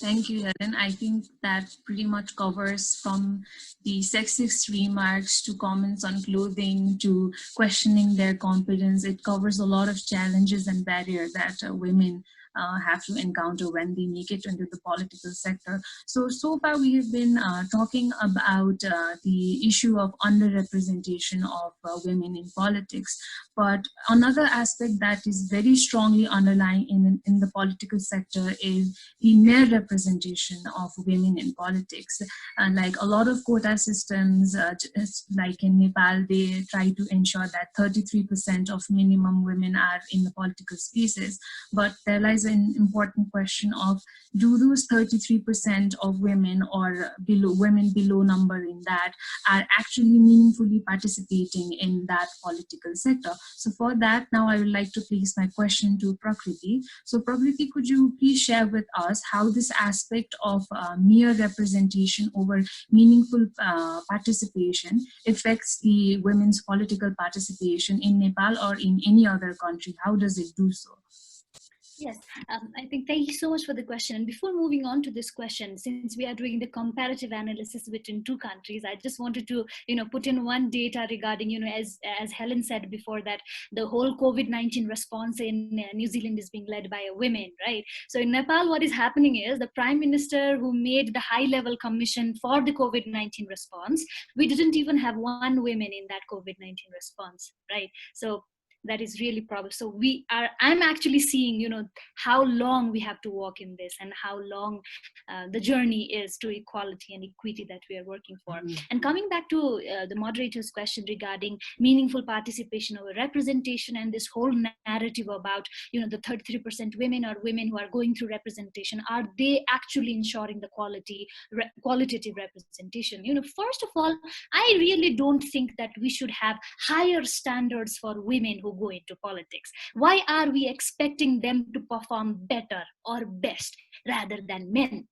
Thank you, Helen. I think that pretty much covers from the sexist remarks to comments on clothing to questioning their competence. It covers a lot of challenges and barriers that women have to encounter when they make it into the political sector. So far we have been talking about the issue of underrepresentation of women in politics. But another aspect that is very strongly underlying in the political sector is the mere representation of women in politics. And like a lot of quota systems, like in Nepal, they try to ensure that 33% of minimum women are in the political spaces. But there lies an important question of, do those 33% of women or women below number in that are actually meaningfully participating in that political sector? So for that, now I would like to place my question to Prakriti. So Prakriti, could you please share with us how this aspect of mere representation over meaningful participation affects the women's political participation in Nepal or in any other country? How does it do so? Yes, I think thank you so much for the question. And before moving on to this question, since we are doing the comparative analysis between 2 countries, I just wanted to, put in one data regarding, as Helen said before, that the whole COVID-19 response in New Zealand is being led by a woman, right? So in Nepal, what is happening is the Prime Minister who made the high-level commission for the COVID-19 response, we didn't even have 1 woman in that COVID-19 response, right? So that is really problem. So I'm actually seeing, how long we have to walk in this and how long the journey is to equality and equity that we are working for. And coming back to the moderator's question regarding meaningful participation or representation and this whole narrative about, the 33% women or women who are going through representation, are they actually ensuring the qualitative representation? First of all, I really don't think that we should have higher standards for women who go into politics. Why are we expecting them to perform better or best rather than men?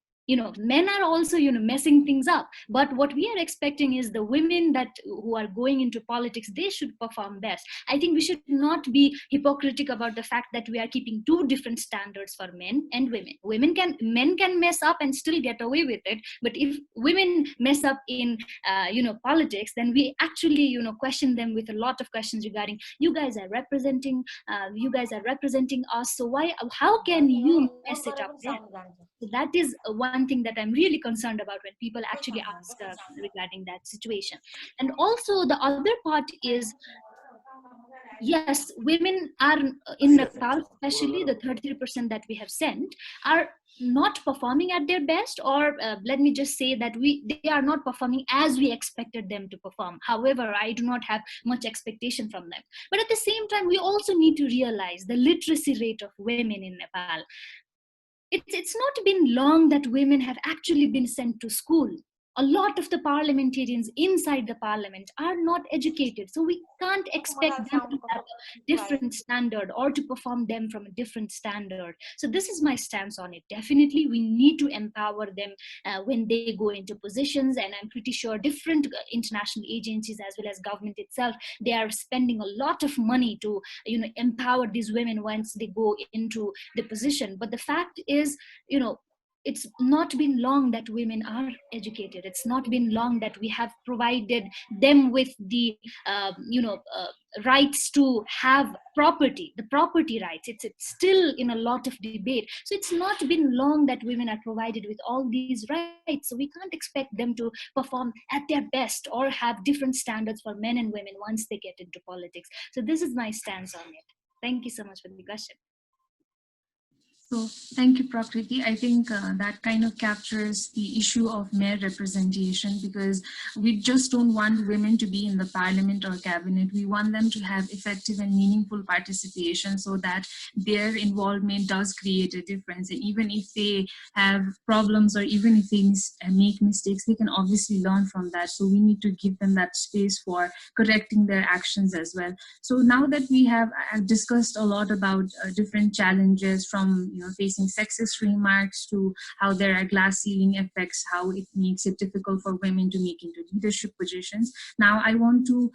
Men are also, messing things up. But what we are expecting is the women who are going into politics, they should perform best. I think we should not be hypocritical about the fact that we are keeping 2 different standards for men and women. Men can mess up and still get away with it. But if women mess up in, politics, then we actually, question them with a lot of questions regarding, you guys are representing us. So how can you mess it up then? So that is one thing that I'm really concerned about when people actually ask regarding that situation. And also the other part is, yes, women are in Nepal, especially the 33% that we have sent, are not performing at their best, or let me just say that they are not performing as we expected them to perform. However, I do not have much expectation from them. But at the same time, we also need to realize the literacy rate of women in Nepal. it's not been long that women have actually been sent to school. A lot of the parliamentarians inside the parliament are not educated, so we can't expect them to have a different standard or to perform them from a different standard. So this is my stance on it. Definitely we need to empower them when they go into positions, and I'm pretty sure different international agencies as well as government itself, they are spending a lot of money to empower these women once they go into the position. But the fact is, it's not been long that women are educated. It's not been long that we have provided them with the rights to have property, the property rights. It's still in a lot of debate. So it's not been long that women are provided with all these rights. So we can't expect them to perform at their best or have different standards for men and women once they get into politics. So this is my stance on it. Thank you so much for the question. So thank you, Prakriti. I think that kind of captures the issue of male representation, because we just don't want women to be in the parliament or cabinet. We want them to have effective and meaningful participation so that their involvement does create a difference. And even if they have problems or even if they make mistakes, they can obviously learn from that. So we need to give them that space for correcting their actions as well. So now that we have discussed a lot about different challenges, from facing sexist remarks to how there are glass ceiling effects, how it makes it difficult for women to make into leadership positions. Now I want to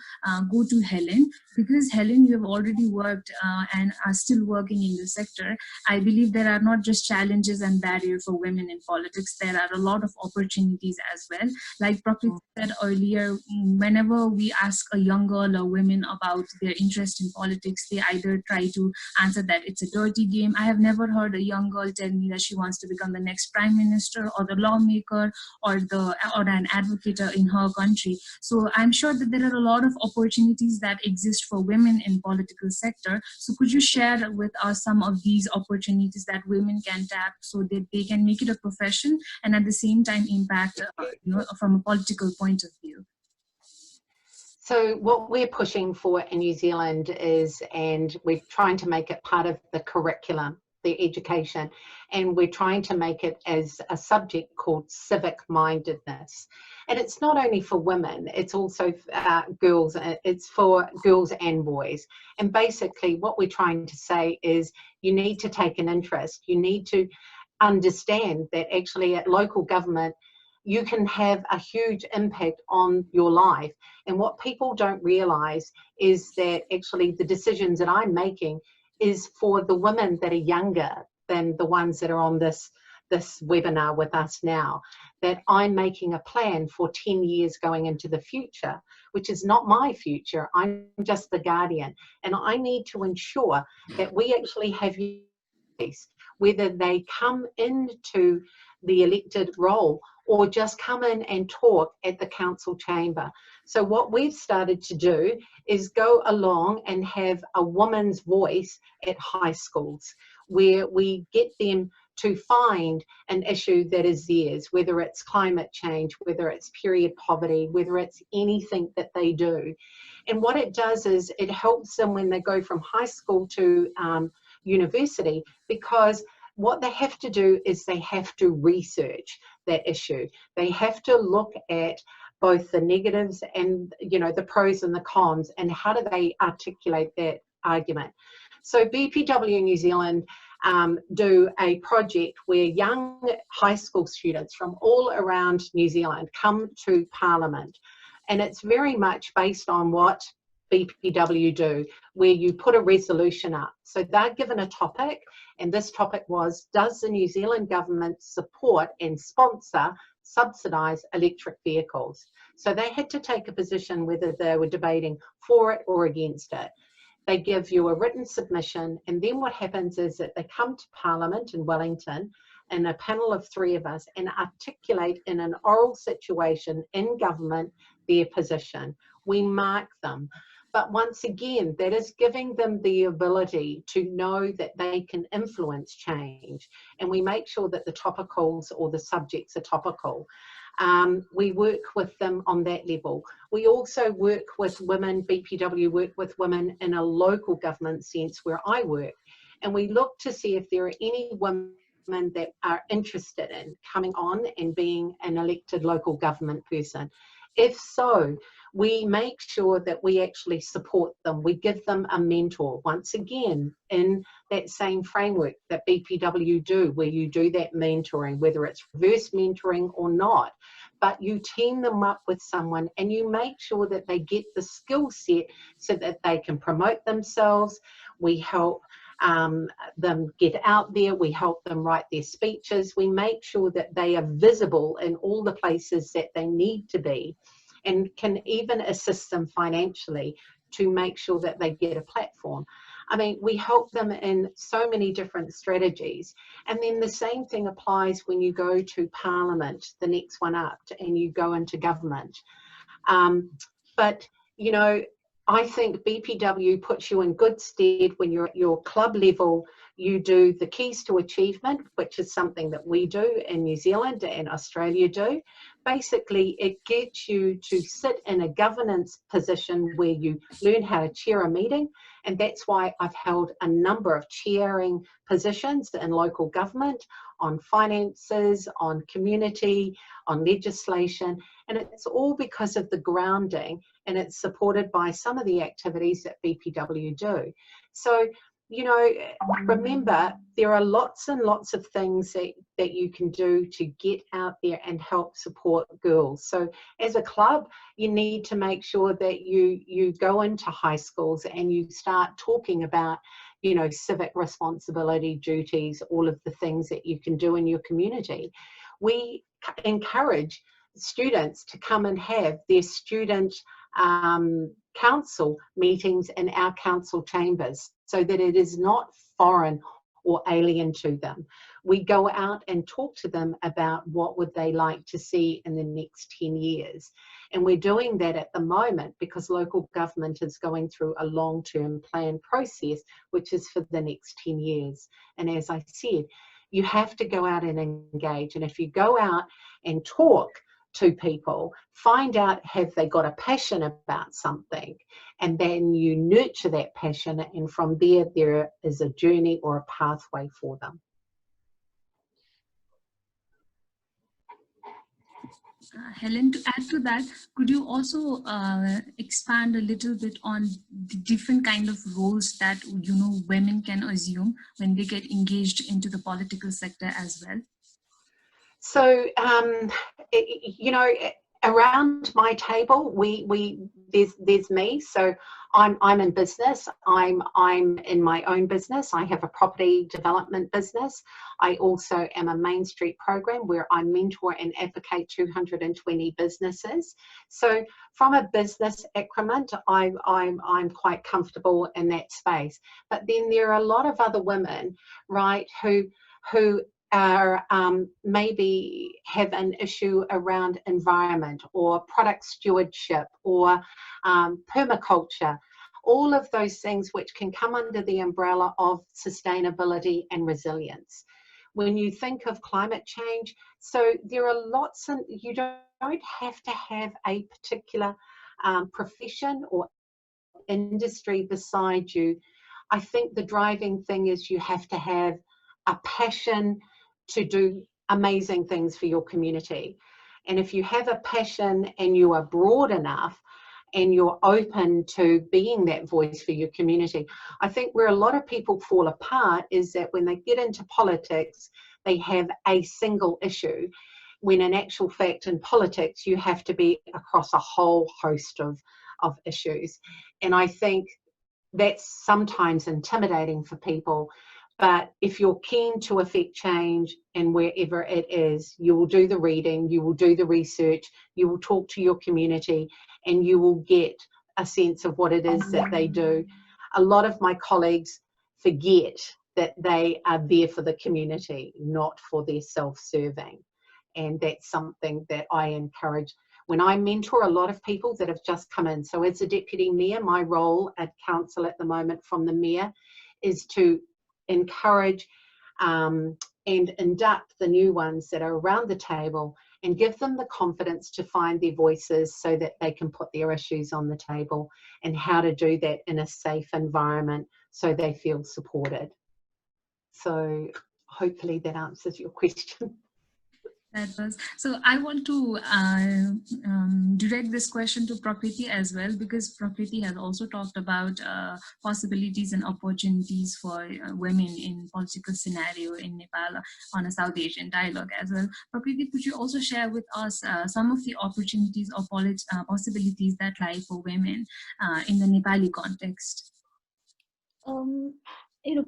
go to Helen, because Helen, you have already worked and are still working in the sector. I believe there are not just challenges and barriers for women in politics, there are a lot of opportunities as well. Like Prakriti said earlier, whenever we ask a young girl or women about their interest in politics, they either try to answer that it's a dirty game. I have never heard a young girl tell me that she wants to become the next prime minister or the lawmaker or an advocate in her country. So I'm sure that there are a lot of opportunities that exist for women in political sector. So could you share with us some of these opportunities that women can tap so that they can make it a profession and at the same time impact from a political point of view? So what we're pushing for in New Zealand is, and we're trying to make it part of the curriculum, the education, and we're trying to make it as a subject called civic mindedness. And it's not only for women, it's also girls, it's for girls and boys. And basically what we're trying to say is you need to take an interest, you need to understand that actually at local government, you can have a huge impact on your life. And what people don't realize is that actually the decisions that I'm making is for the women that are younger than the ones that are on this webinar with us now, that I'm making a plan for 10 years going into the future, which is not my future. I'm just the guardian. And I need to ensure that we actually have voice, whether they come into the elected role or just come in and talk at the council chamber. So what we've started to do is go along and have a woman's voice at high schools, where we get them to find an issue that is theirs, whether it's climate change, whether it's period poverty, whether it's anything that they do. And what it does is it helps them when they go from high school to university, because what they have to do is they have to research that issue. They have to look at both the negatives and the pros and the cons, and how do they articulate that argument. So BPW New Zealand do a project where young high school students from all around New Zealand come to Parliament, and it's very much based on what BPW do, where you put a resolution up. So they're given a topic, and this topic was, does the New Zealand government support and sponsor subsidise electric vehicles? So they had to take a position whether they were debating for it or against it. They give you a written submission, and then what happens is that they come to Parliament in Wellington in a panel of 3 of us and articulate in an oral situation in government their position. We mark them. But once again, that is giving them the ability to know that they can influence change. And we make sure that the topicals or the subjects are topical. We work with them on that level. We also work with women, BPW work with women in a local government sense where I work. And we look to see if there are any women women that are interested in coming on and being an elected local government person? If so, we make sure that we actually support them. We give them a mentor, once again, in that same framework that BPW do, where you do that mentoring, whether it's reverse mentoring or not. But you team them up with someone and you make sure that they get the skill set so that they can promote themselves. We help them get out there. We help them write their speeches. We make sure that they are visible in all the places that they need to be, and can even assist them financially to make sure that they get a platform. I mean, we help them in so many different strategies. And then the same thing applies when you go to Parliament, the next one up, and you go into government. But, you know, I think BPW puts you in good stead when you're at your club level. You do the Keys to Achievement, which is something that we do in New Zealand and Australia do. Basically, it gets you to sit in a governance position where you learn how to chair a meeting. And that's why I've held a number of chairing positions in local government, on finances, on community, on legislation. And it's all because of the grounding, and it's supported by some of the activities that BPW do. So, you know, remember, there are lots and lots of things that you can do to get out there and help support girls. So as a club, you need to make sure that you go into high schools and you start talking about, you know, civic responsibility, duties, all of the things that you can do in your community. We encourage students to come and have their student council meetings in our council chambers, so that it is not foreign or alien to them. We go out and talk to them about what would they like to see in the next 10 years. And we're doing that at the moment because local government is going through a long-term plan process, which is for the next 10 years. And as I said, you have to go out and engage. And if you go out and talk to people, find out have they got a passion about something, and then you nurture that passion, and from there is a journey or a pathway for them. Helen, to add to that, could you also expand a little bit on the different kind of roles that, you know, women can assume when they get engaged into the political sector as well? So, you know, around my table, there's me. So I'm in business. I'm in my own business. I have a property development business. I also am a Main Street program where I mentor and advocate 220 businesses. So from a business acumen, I'm quite comfortable in that space. But then there are a lot of other women, right, who are maybe have an issue around environment or product stewardship or permaculture, all of those things which can come under the umbrella of sustainability and resilience. When you think of climate change, so there are lots, and you don't have to have a particular profession or industry beside you. I think the driving thing is you have to have a passion to do amazing things for your community. And if you have a passion and you are broad enough and you're open to being that voice for your community, I think where a lot of people fall apart is that when they get into politics, they have a single issue, when in actual fact in politics, you have to be across a whole host of issues. And I think that's sometimes intimidating for people. But if you're keen to affect change, and wherever it is, you will do the reading, you will do the research, you will talk to your community, and you will get a sense of what it is that they do. A lot of my colleagues forget that they are there for the community, not for their self-serving. And that's something that I encourage. When I mentor a lot of people that have just come in, so as a deputy mayor, my role at council at the moment from the mayor is to encourage and induct the new ones that are around the table and give them the confidence to find their voices so that they can put their issues on the table, and how to do that in a safe environment so they feel supported. So hopefully that answers your question. That was so. I want to direct this question to Prakriti as well, because Prakriti has also talked about possibilities and opportunities for women in political scenario in Nepal on a South Asian dialogue as well. Prakriti, could you also share with us some of the opportunities or possibilities that lie for women in the Nepali context? You know,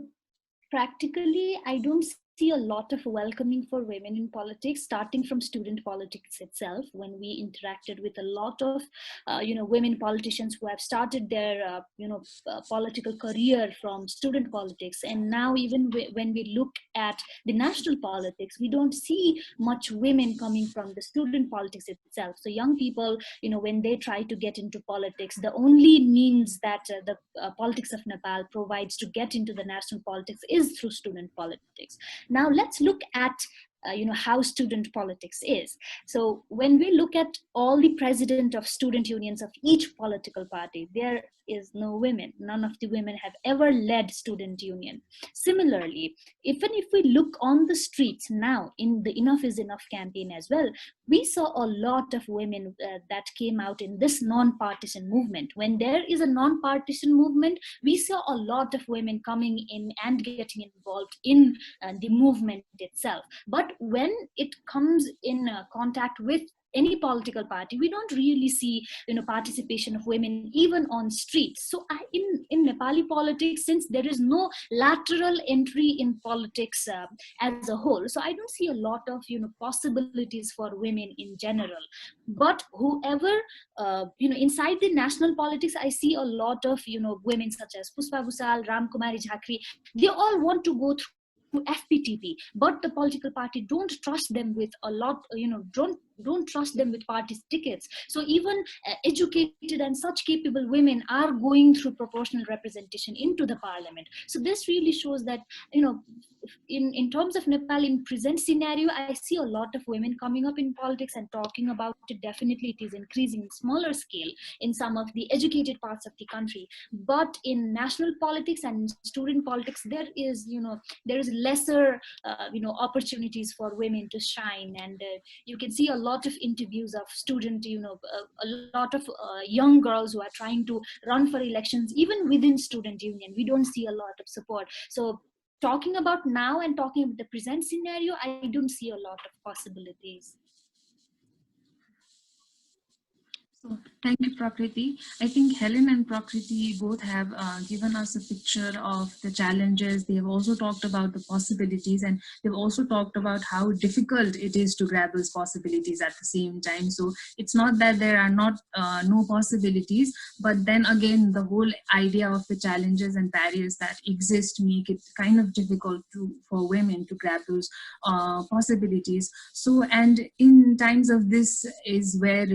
practically, I don't see a lot of welcoming for women in politics, starting from student politics itself. When we interacted with a lot of women politicians who have started their political career from student politics, and now even when we look at the national politics, we don't see much women coming from the student politics itself. So young people, when they try to get into politics, the only means that the politics of Nepal provides to get into the national politics is through student politics. Now let's look at how student politics is. So when we look at all the president of student unions of each political party, there is no women. None of the women have ever led student union. Similarly, even if we look on the streets now in the Enough is Enough campaign as well, we saw a lot of women that came out in this non-partisan movement. When there is a non-partisan movement, we saw a lot of women coming in and getting involved in the movement itself. But when it comes in contact with any political party, we don't really see participation of women even on streets. So in Nepali politics, since there is no lateral entry in politics as a whole, so I don't see a lot of possibilities for women in general. But whoever inside the national politics, I see a lot of women such as Puspa Bhusal, Ram Kumari Jhakri. They all want to go through FPTP, but the political party don't trust them with a lot, don't trust them with party tickets. So even educated and such capable women are going through proportional representation into the parliament. So this really shows that in terms of Nepal in present scenario, I see a lot of women coming up in politics and talking about it. Definitely it is increasing in smaller scale in some of the educated parts of the country, but in national politics and student politics, there is lesser opportunities for women to shine. And you can see a lot of interviews of student a lot of young girls who are trying to run for elections. Even within student union, we don't see a lot of support. So talking about now and talking about the present scenario, I don't see a lot of possibilities. So thank you, Prakriti. I think Helen and Prakriti both have given us a picture of the challenges. They have also talked about the possibilities, and they've also talked about how difficult it is to grab those possibilities at the same time. So it's not that there are not no possibilities, but then again, the whole idea of the challenges and barriers that exist make it kind of difficult for women to grab those possibilities. So, and in times of this is where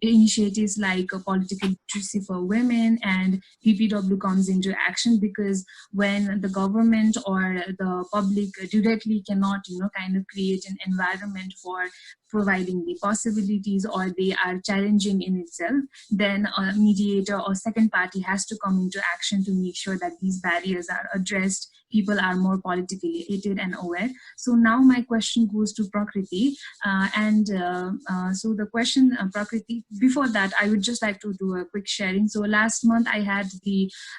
initiatives like political literacy for women and BPW comes into action, because when the government or the public directly cannot kind of create an environment for providing the possibilities, or they are challenging in itself, then a mediator or second party has to come into action to make sure that these barriers are addressed, people are more politically educated and aware. So now my question goes to Prakriti, so the question, Prakriti, before that I would just like to do a quick sharing. So last month I had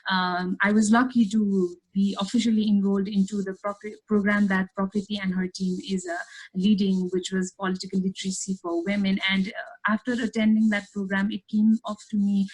I was lucky to be officially enrolled into the program that Prakriti and her team is leading, which was political literacy for women. And after attending that program, it came off to me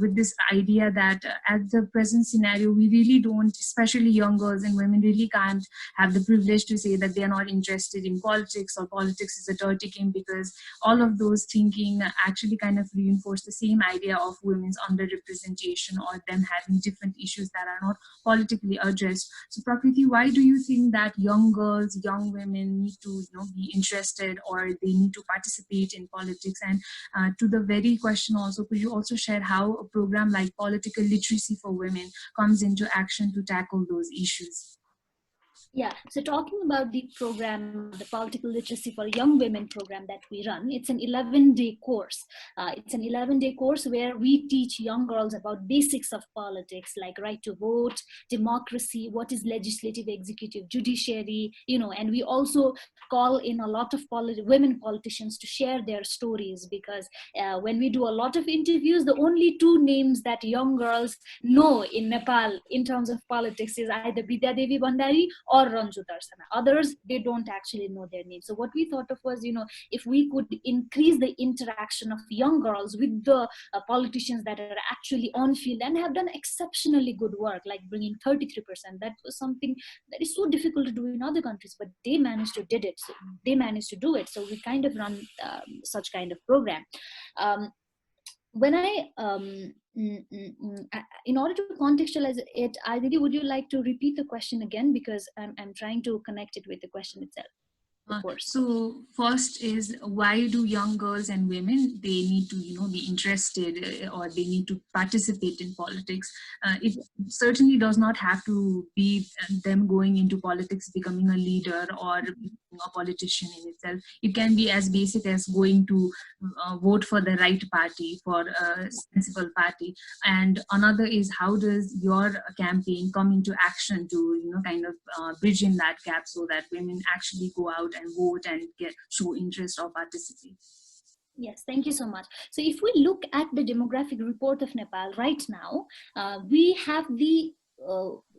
with this idea that at the present scenario, we really don't, especially young girls and women, really can't have the privilege to say that they are not interested in politics, or politics is a dirty game, because all of those thinking actually kind of reinforce the same idea of women's underrepresentation, or them having different issues that are not politically addressed. So Prakriti, why do you think that young girls, young women need to be interested, or they need to participate in politics? And to the very question also, could you also share how a program like political literacy for women comes into action to tackle those issues? Yeah, so talking about the program, the Political Literacy for Young Women program that we run, it's an 11-day course. It's an 11-day course where we teach young girls about basics of politics, like right to vote, democracy, what is legislative, executive, judiciary, and we also call in a lot of women politicians to share their stories, because when we do a lot of interviews, the only two names that young girls know in Nepal in terms of politics is either Vidya Devi Bandari or Ranju Darsana. Others, they don't actually know their names. So what we thought of was, if we could increase the interaction of young girls with the politicians that are actually on field and have done exceptionally good work, like bringing 33%. That was something that is so difficult to do in other countries, but they managed to did it. So they managed to do it. So we kind of run such kind of program. When in order to contextualize it, Aditi, would you like to repeat the question again, because I'm trying to connect it with the question itself. So first is, why do young girls and women, they need to be interested or they need to participate in politics? It certainly does not have to be them going into politics, becoming a leader or a politician in itself. It can be as basic as going to vote for the right party, for a sensible party. And another is, how does your campaign come into action to kind of bridge in that gap so that women actually go out and vote and show interest or participate? Yes, thank you so much. So if we look at the demographic report of Nepal right now, we have the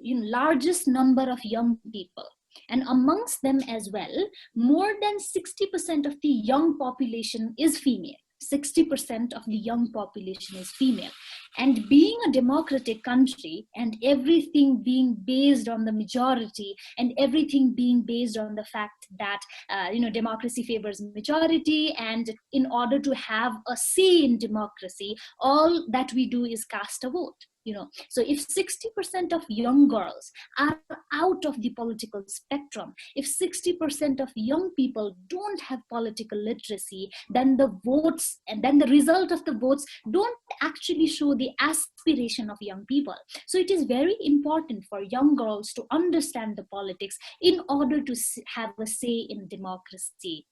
largest number of young people. And amongst them as well, more than 60% of the young population is female. 60% of the young population is female. And being a democratic country and everything being based on the majority and everything being based on the fact that democracy favors majority, and in order to have a say in democracy, all that we do is cast a vote. So if 60% of young girls are out of the political spectrum, if 60% of young people don't have political literacy, then the votes and then the result of the votes don't actually show the aspiration of young people. So it is very important for young girls to understand the politics in order to have a say in democracy.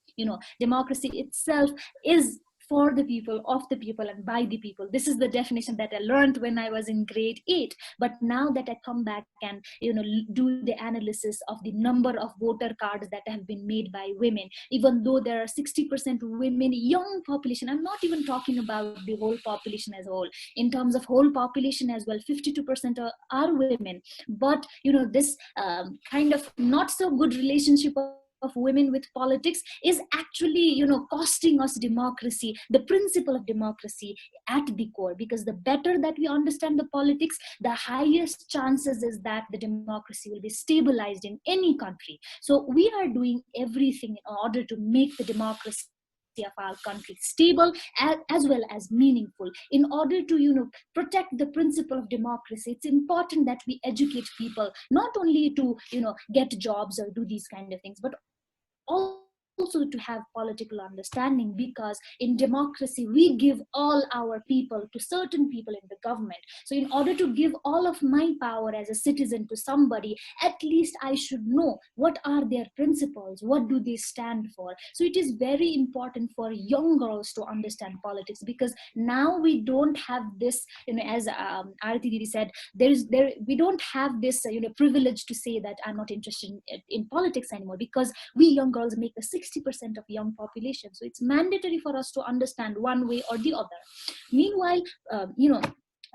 Democracy itself is for the people, of the people, and by the people. This is the definition that I learned when I was in grade 8. But now that I come back and do the analysis of the number of voter cards that have been made by women, even though there are 60% women, young population, I'm not even talking about the whole population as a whole. In terms of whole population as well, 52% are women. But this kind of not so good relationship of women with politics is actually costing us democracy, the principle of democracy at the core, because the better that we understand the politics, the highest chances is that the democracy will be stabilized in any country. So we are doing everything in order to make the democracy of our country stable as well as meaningful. In order to protect the principle of democracy, it's important that we educate people not only to get jobs or do these kind of things, but also to have political understanding, because in democracy we give all our people to certain people in the government. So in order to give all of my power as a citizen to somebody, at least I should know what are their principles, what do they stand for. So it is very important for young girls to understand politics, because now we don't have this, as Arati Didi said, we don't have this privilege to say that I'm not interested in politics anymore, because we young girls make the 60% of young population. So it's mandatory for us to understand one way or the other. Meanwhile,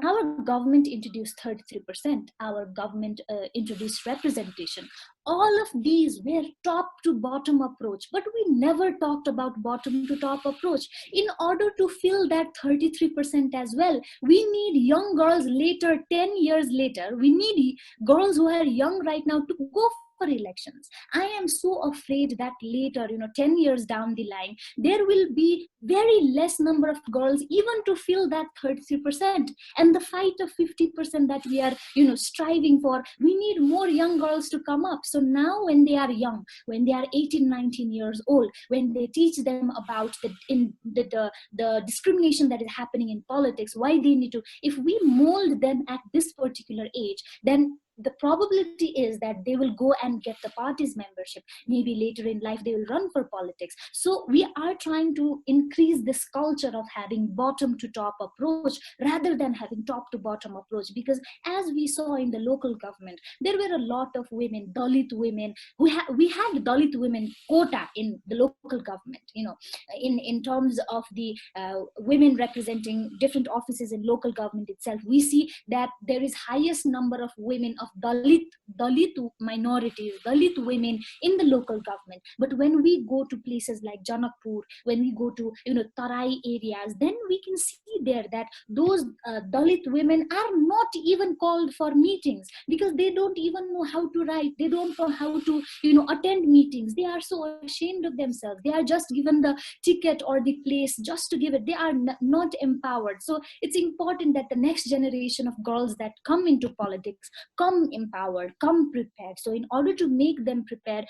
our government introduced 33%. Our government introduced representation. All of these were top to bottom approach, but we never talked about bottom to top approach. In order to fill that 33% as well, we need young girls later, 10 years later, we need girls who are young right now to go for elections. I am so afraid that later, 10 years down the line, there will be very less number of girls even to fill that 33%. And the fight of 50% that we are, striving for, we need more young girls to come up. So now when they are young, when they are 18, 19 years old, when they teach them about the discrimination that is happening in politics, why they need to, if we mold them at this particular age, then the probability is that they will go and get the party's membership. Maybe later in life they will run for politics. So we are trying to increase this culture of having bottom to top approach rather than having top to bottom approach, because as we saw in the local government, there were a lot of women, Dalit women, we had Dalit women quota in the local government, in terms of the women representing different offices in local government itself. We see that there is highest number of women of Dalit minorities, Dalit women in the local government. But when we go to places like Janakpur, when we go to Tarai areas, then we can see there that those Dalit women are not even called for meetings, because they don't even know how to write, they don't know how to attend meetings. They are so ashamed of themselves. They are just given the ticket or the place just to give it. They are not empowered. So it's important that the next generation of girls that come into politics come empowered, come prepared. So in order to make them prepared,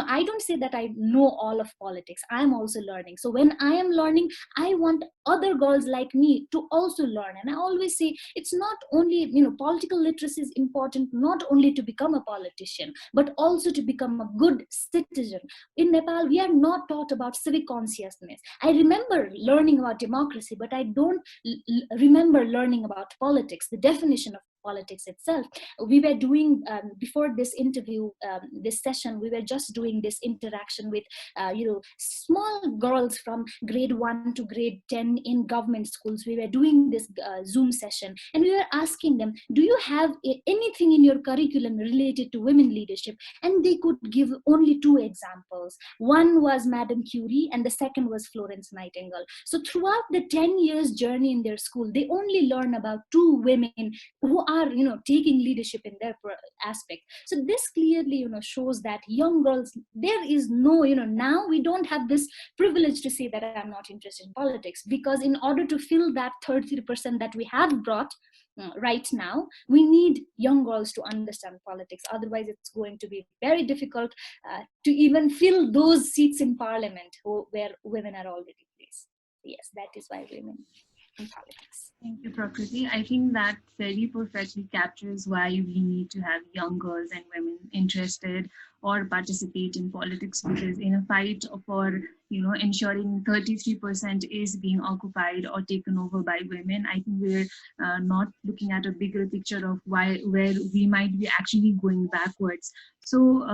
I don't say that I know all of politics. I'm also learning. So when I am learning, I want other girls like me to also learn. And I always say it's not only, political literacy is important, not only to become a politician, but also to become a good citizen. In Nepal, we are not taught about civic consciousness. I remember learning about democracy, but I don't remember learning about politics, the definition of politics itself. We were doing before this interview, this session, we were just doing this interaction with small girls from grade 1 to grade 10 in government schools. We were doing this Zoom session, and we were asking them, do you have anything in your curriculum related to women leadership? And they could give only 2 examples. One was Madame Curie and the second was Florence Nightingale. So throughout the 10 years journey in their school, they only learn about 2 women who are taking leadership in their aspect. So this clearly shows that young girls, there is no now we don't have this privilege to say that I'm not interested in politics, because in order to fill that 30% that we have brought right now, we need young girls to understand politics. Otherwise it's going to be very difficult to even fill those seats in parliament where women are already placed. Yes, that is why women in politics. Thank you, Prakriti. I think that very perfectly captures why we need to have young girls and women interested or participate in politics, because in a fight for ensuring 33% is being occupied or taken over by women, I think we're not looking at a bigger picture of where we might be actually going backwards. So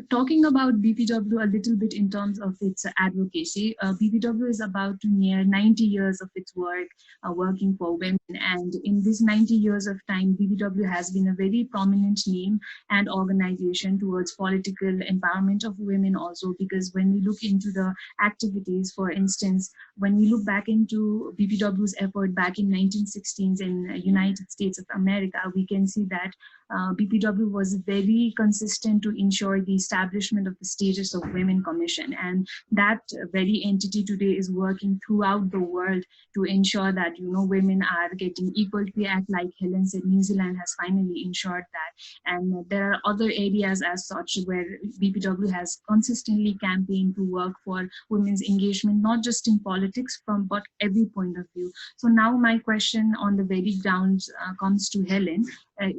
talking about BPW a little bit in terms of its advocacy, BPW is about to near 90 years of its work working for women, and in this 90 years of time, BPW has been a very prominent name and organization towards political empowerment of women also, because when we look into the activities, for instance, when we look back into BPW's effort back in 1916s in United States of America, we can see that BPW was very consistent to ensure the establishment of the status of Women Commission, and that very entity today is working throughout the world to ensure that women are getting equal pay act. Like Helen said, New Zealand has finally ensured that, and there are other areas as such where BPW has consistently campaigned to work for women's engagement, not just in politics but every point of view. So now my question on the very ground comes to Helen.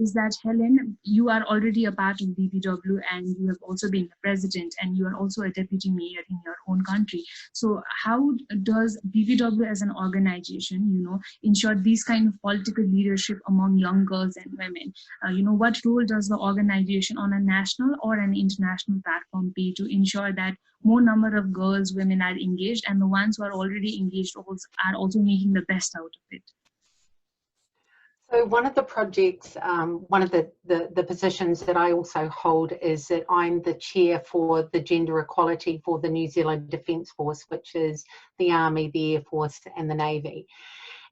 Is that, Helen, you are already a part of BPW and you have also been the president and you are also a deputy mayor in your own country. So how does BPW as an organization, ensure these kind of political leadership among young girls and women? What role does the organization on a national or an international platform play to ensure that more number of girls, women are engaged, and the ones who are already engaged are also making the best out of it? So one of the projects, one of the positions that I also hold is that I'm the chair for the gender equality for the New Zealand Defence Force, which is the Army, the Air Force and the Navy.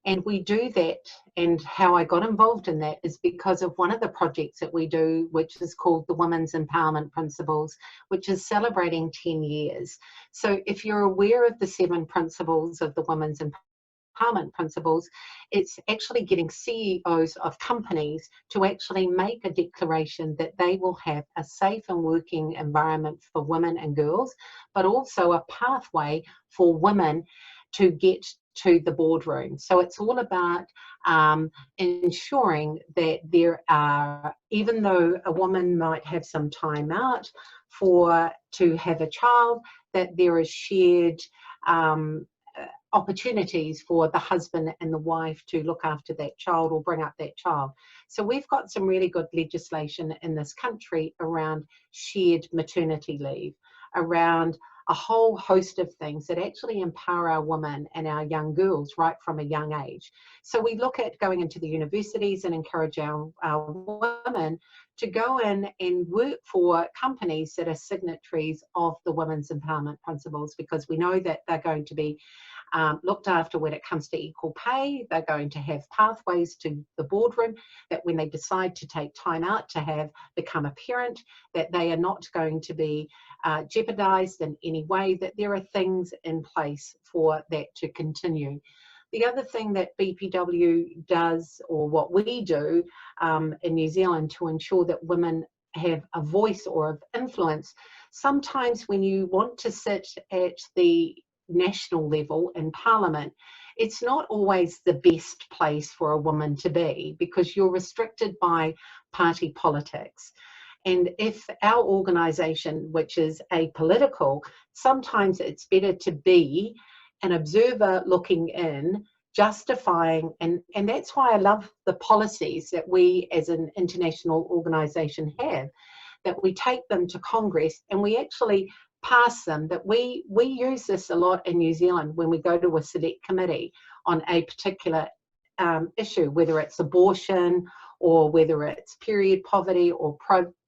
And we do that, and how I got involved in that is because of one of the projects that we do, which is called the Women's Empowerment Principles, which is celebrating 10 years. So if you're aware of the 7 principles of the Women's Empowerment Principles, it's actually getting CEOs of companies to actually make a declaration that they will have a safe and working environment for women and girls, but also a pathway for women to get to the boardroom. So it's all about ensuring that there are, even though a woman might have some time out to have a child, that there is shared opportunities for the husband and the wife to look after that child or bring up that child. So we've got some really good legislation in this country around shared maternity leave, around a whole host of things that actually empower our women and our young girls right from a young age. So we look at going into the universities and encourage our women to go in and work for companies that are signatories of the Women's Empowerment Principles, because we know that they're going to be looked after when it comes to equal pay. They're going to have pathways to the boardroom, that when they decide to take time out to become a parent, that they are not going to be jeopardized in any way, that there are things in place for that to continue. The other thing that BPW does, or what we do in New Zealand to ensure that women have a voice or of influence, sometimes when you want to sit at the national level in Parliament, it's not always the best place for a woman to be, because you're restricted by party politics. And if our organisation, which is apolitical, sometimes it's better to be an observer looking in, justifying, and that's why I love the policies that we as an international organisation have, that we take them to Congress and we actually pass them, that we use this a lot in New Zealand when we go to a select committee on a particular issue, whether it's abortion or whether it's period poverty or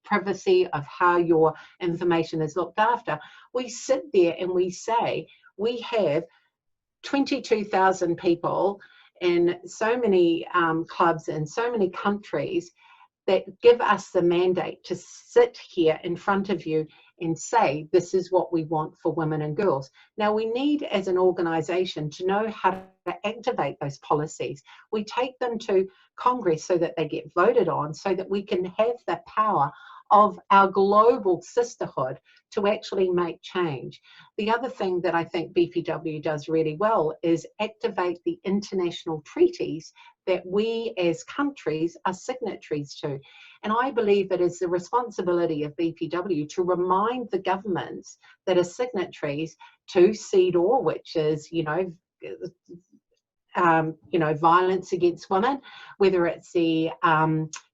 privacy of how your information is looked after. We sit there and we say, we have 22,000 people in so many clubs in so many countries that give us the mandate to sit here in front of you and say, this is what we want for women and girls. Now, we need, as an organisation, to know how to activate those policies. We take them to Congress so that they get voted on, so that we can have the power of our global sisterhood to actually make change. The other thing that I think BPW does really well is activate the international treaties that we as countries are signatories to. And I believe it is the responsibility of BPW to remind the governments that are signatories to CEDAW, which is, violence against women, whether it's the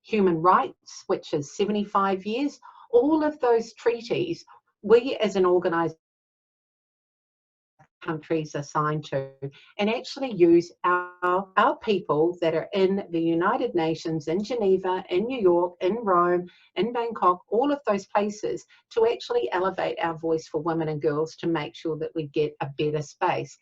human rights, which is 75 years, all of those treaties, we as an organisation, countries are signed to, and actually use our people that are in the United Nations, in Geneva, in New York, in Rome, in Bangkok, all of those places, to actually elevate our voice for women and girls to make sure that we get a better space.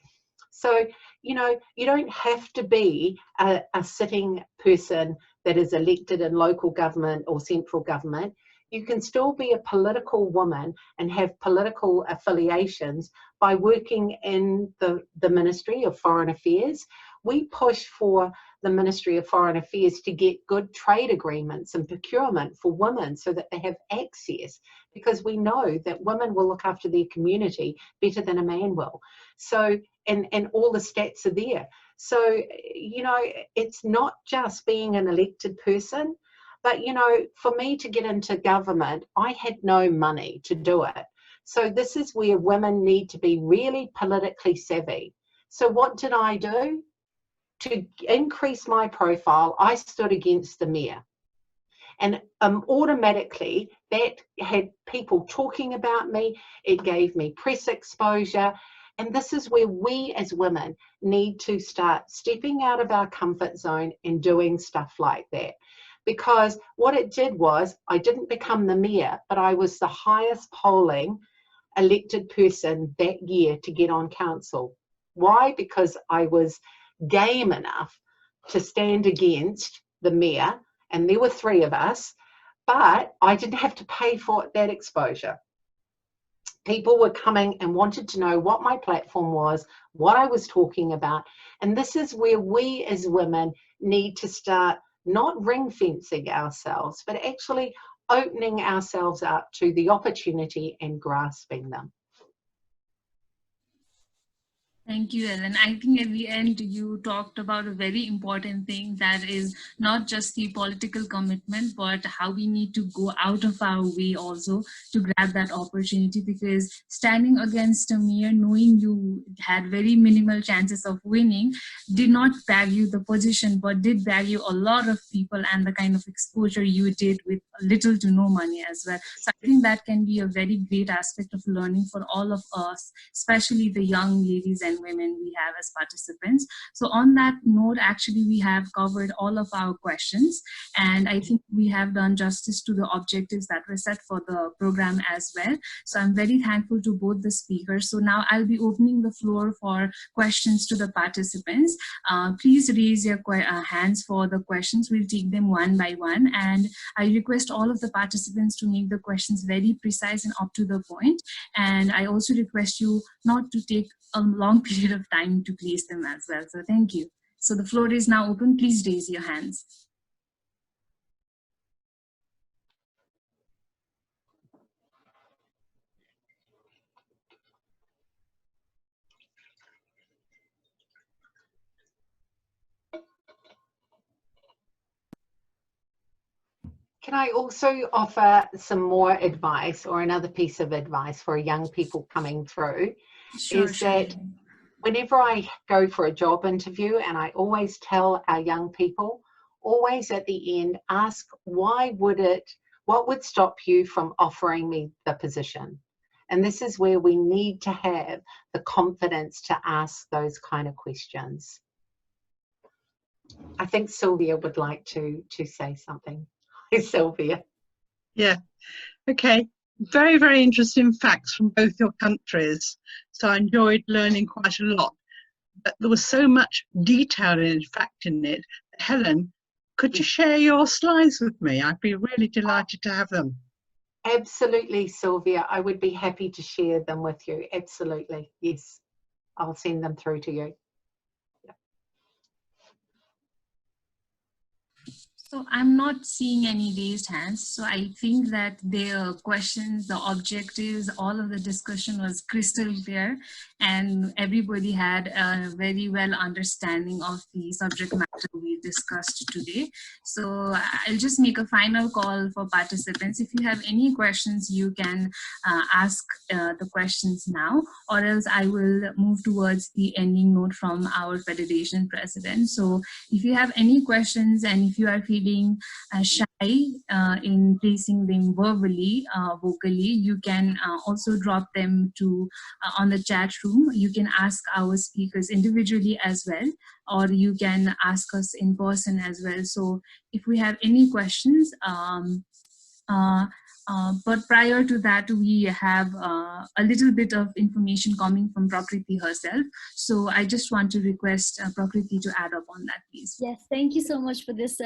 So, you don't have to be a sitting person that is elected in local government or central government. You can still be a political woman and have political affiliations by working in the Ministry of Foreign Affairs. We push for the Ministry of Foreign Affairs to get good trade agreements and procurement for women so that they have access, because we know that women will look after their community better than a man will. So, and all the stats are there. So, it's not just being an elected person, but, for me to get into government, I had no money to do it. So this is where women need to be really politically savvy. So what did I do? To increase my profile, I stood against the mayor. And automatically that had people talking about me. It gave me press exposure. And this is where we as women need to start stepping out of our comfort zone and doing stuff like that. Because what it did was, I didn't become the mayor, but I was the highest polling elected person that year to get on council. Why? Because I was game enough to stand against the mayor, and there were 3 of us, but I didn't have to pay for that exposure. People were coming and wanted to know what my platform was, what I was talking about, and this is where we as women need to start not ring fencing ourselves, but actually opening ourselves up to the opportunity and grasping them. Thank you, Ellen. I think at the end you talked about a very important thing, that is not just the political commitment, but how we need to go out of our way also to grab that opportunity, because standing against a mayor knowing you had very minimal chances of winning did not bag you the position, but did bag you a lot of people and the kind of exposure you did with little to no money as well. So I think that can be a very great aspect of learning for all of us, especially the young ladies and women we have as participants. So on that note, actually, we have covered all of our questions, and I think we have done justice to the objectives that were set for the program as well. So I'm very thankful to both the speakers. So now I'll be opening the floor for questions to the participants. Please raise your hands for the questions. We'll take them one by one, and I request all of the participants to make the questions very precise and up to the point. And I also request you not to take a long period of time to place them as well. So thank you. So the floor is now open. Please raise your hands. Can I also offer some more advice, or another piece of advice for young people coming through? Sure, that whenever I go for a job interview, and I always tell our young people, always at the end, ask what would stop you from offering me the position? And this is where we need to have the confidence to ask those kind of questions. I think Sylvia would like to say something. Hi, Sylvia. Yeah, okay. Very, very interesting facts from both your countries. So I enjoyed learning quite a lot. But there was so much detail in fact in it. Helen, could you share your slides with me? I'd be really delighted to have them. Absolutely, Sylvia. I would be happy to share them with you. Absolutely. Yes. I'll send them through to you. So I'm not seeing any raised hands. So I think that the questions, the objectives, all of the discussion was crystal clear, and everybody had a very well understanding of the subject matter we discussed today. So I'll just make a final call for participants. If you have any questions, you can ask the questions now, or else I will move towards the ending note from our Federation President. So if you have any questions, and if you are feeling shy in placing them vocally, you can also drop them to on the chat room. You can ask our speakers individually as well, or you can ask us in person as well. So if we have any questions, but prior to that, we have a little bit of information coming from Prakriti herself. So I just want to request Prakriti to add up on that, please. Yes, thank you so much for this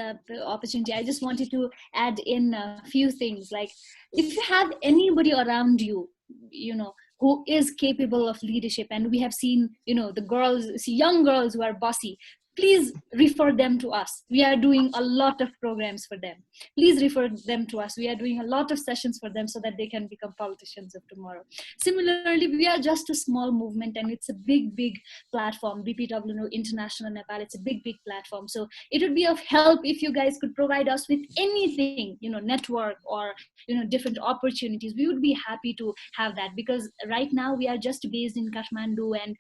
opportunity. I just wanted to add in a few things. Like, if you have anybody around you, who is capable of leadership, and we have seen, young girls who are bossy, please refer them to us. We are doing a lot of programs for them. Please refer them to us. We are doing a lot of sessions for them so that they can become politicians of tomorrow. Similarly, we are just a small movement, and it's a big, big platform. BPW International Nepal, it's a big, big platform. So it would be of help if you guys could provide us with anything, network or, different opportunities. We would be happy to have that, because right now we are just based in Kathmandu, and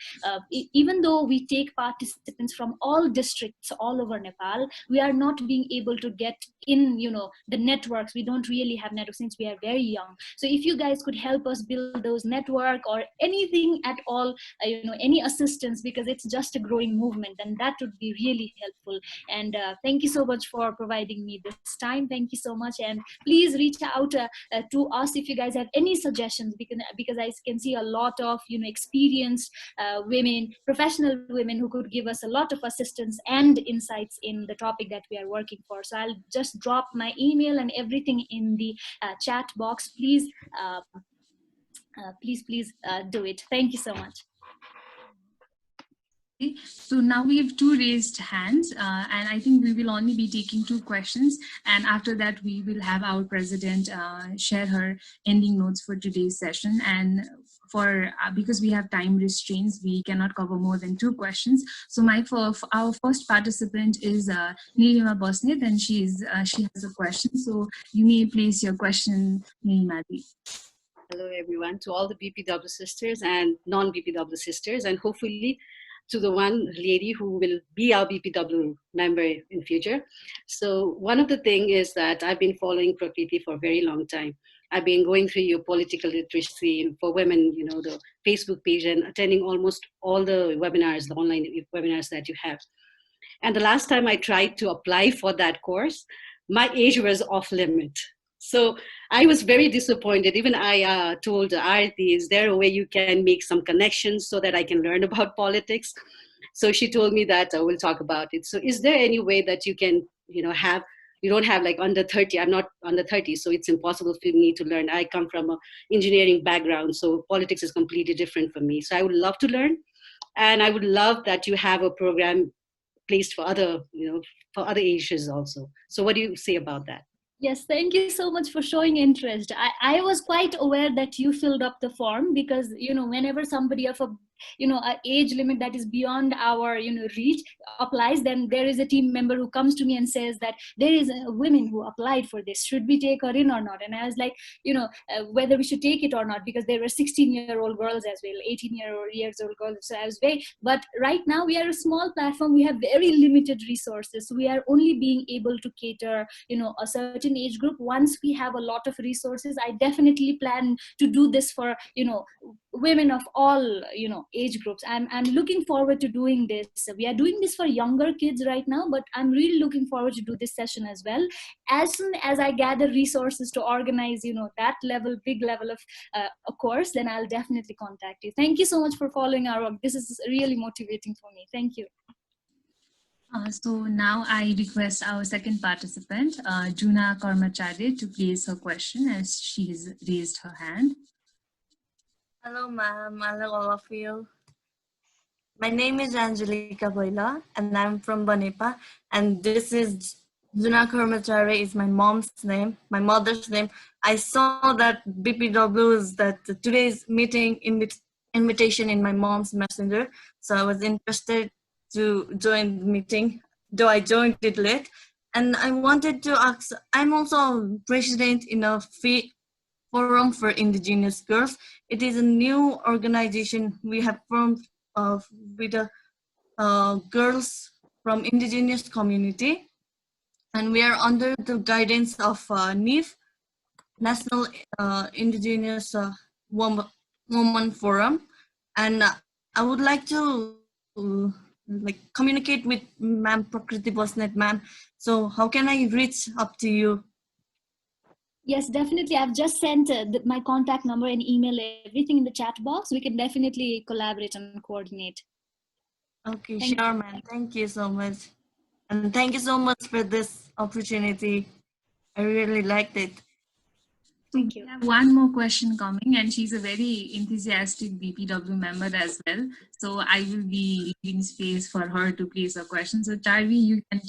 even though we take participants from all districts all over Nepal, we are not being able to get in, the networks. We don't really have networks since we are very young. So if you guys could help us build those network, or anything at all, any assistance, because it's just a growing movement, then that would be really helpful. And thank you so much for providing me this time. Thank you so much. And please reach out to us if you guys have any suggestions, because I can see a lot of, experienced women, professional women, who could give us a lot of assistance and insights in the topic that we are working for. So I'll just drop my email and everything in the chat box. Please, please do it. Thank you so much. So now we have 2 raised hands, and I think we will only be taking 2 questions. And after that, we will have our president share her ending notes for today's session. And because we have time restraints, we cannot cover more than 2 questions. So our first participant is Nilima Bosnit, and she has a question. So you may place your question, Nilima. Hello, everyone, to all the BPW sisters and non-BPW sisters, and hopefully to the one lady who will be our BPW member in future. So one of the things is that I've been following Prakriti for a very long time. I've been going through your political literacy for women, the Facebook page, and attending almost all the webinars, the online webinars that you have. And the last time I tried to apply for that course, my age was off limit. So I was very disappointed. Even I told Aarti, is there a way you can make some connections so that I can learn about politics? So she told me that we'll talk about it. So is there any way that you can, you don't have like under 30, I'm not under 30, so it's impossible for me to learn. I come from an engineering background, so politics is completely different for me. So I would love to learn. And I would love that you have a program placed for other, for other ages also. So what do you say about that? Yes, thank you so much for showing interest. I was quite aware that you filled up the form because, whenever somebody of a age limit that is beyond our, reach applies, then there is a team member who comes to me and says that there is a woman who applied for this. Should we take her in or not? And I was like, whether we should take it or not, because there were 16-year-old girls as well, 18-year-old girls. So I was but right now we are a small platform. We have very limited resources. So we are only being able to cater, a certain age group. Once we have a lot of resources, I definitely plan to do this for, women of all, age groups. I'm looking forward to doing this. We are doing this for younger kids right now, but I'm really looking forward to do this session as well. As soon as I gather resources to organize, that big level of a course, then I'll definitely contact you. Thank you so much for following our work. This is really motivating for me. Thank you. So now I request our second participant, Juna Karmacharya, to place her question as she has raised her hand. Hello, ma'am. Hello, all of you. My name is Angelica Boila, and I'm from Banepa. And this is Juna Karmacharya is my mom's name, my mother's name. I saw that BPW is that today's meeting invitation in my mom's messenger. So I was interested to join the meeting, though I joined it late. And I wanted to ask, I'm also president in a Forum for Indigenous Girls. It is a new organization we have formed with girls from indigenous community, and we are under the guidance of NIF, National Indigenous Women Forum, and I would like to communicate with Ma'am Prakriti Bosnet, ma'am. So how can I reach up to you? Yes, definitely. I've just sent my contact number and email, everything in the chat box. We can definitely collaborate and coordinate. Okay, sure, ma'am. Thank you so much. And thank you so much for this opportunity. I really liked it. Thank you. We have one more question coming, and she's a very enthusiastic BPW member as well. So I will be leaving space for her to place her question. So Charvi, you can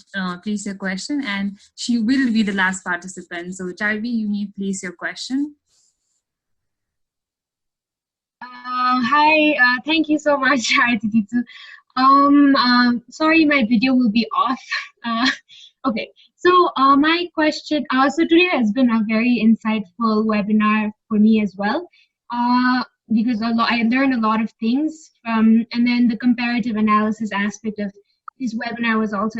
place your question, and she will be the last participant. So Charvi, you may place your question. Hi, thank you so much, Artititu. Sorry, my video will be off. Okay. So my question, so today has been a very insightful webinar for me as well, because I learned a lot of things from, and then the comparative analysis aspect of this webinar was also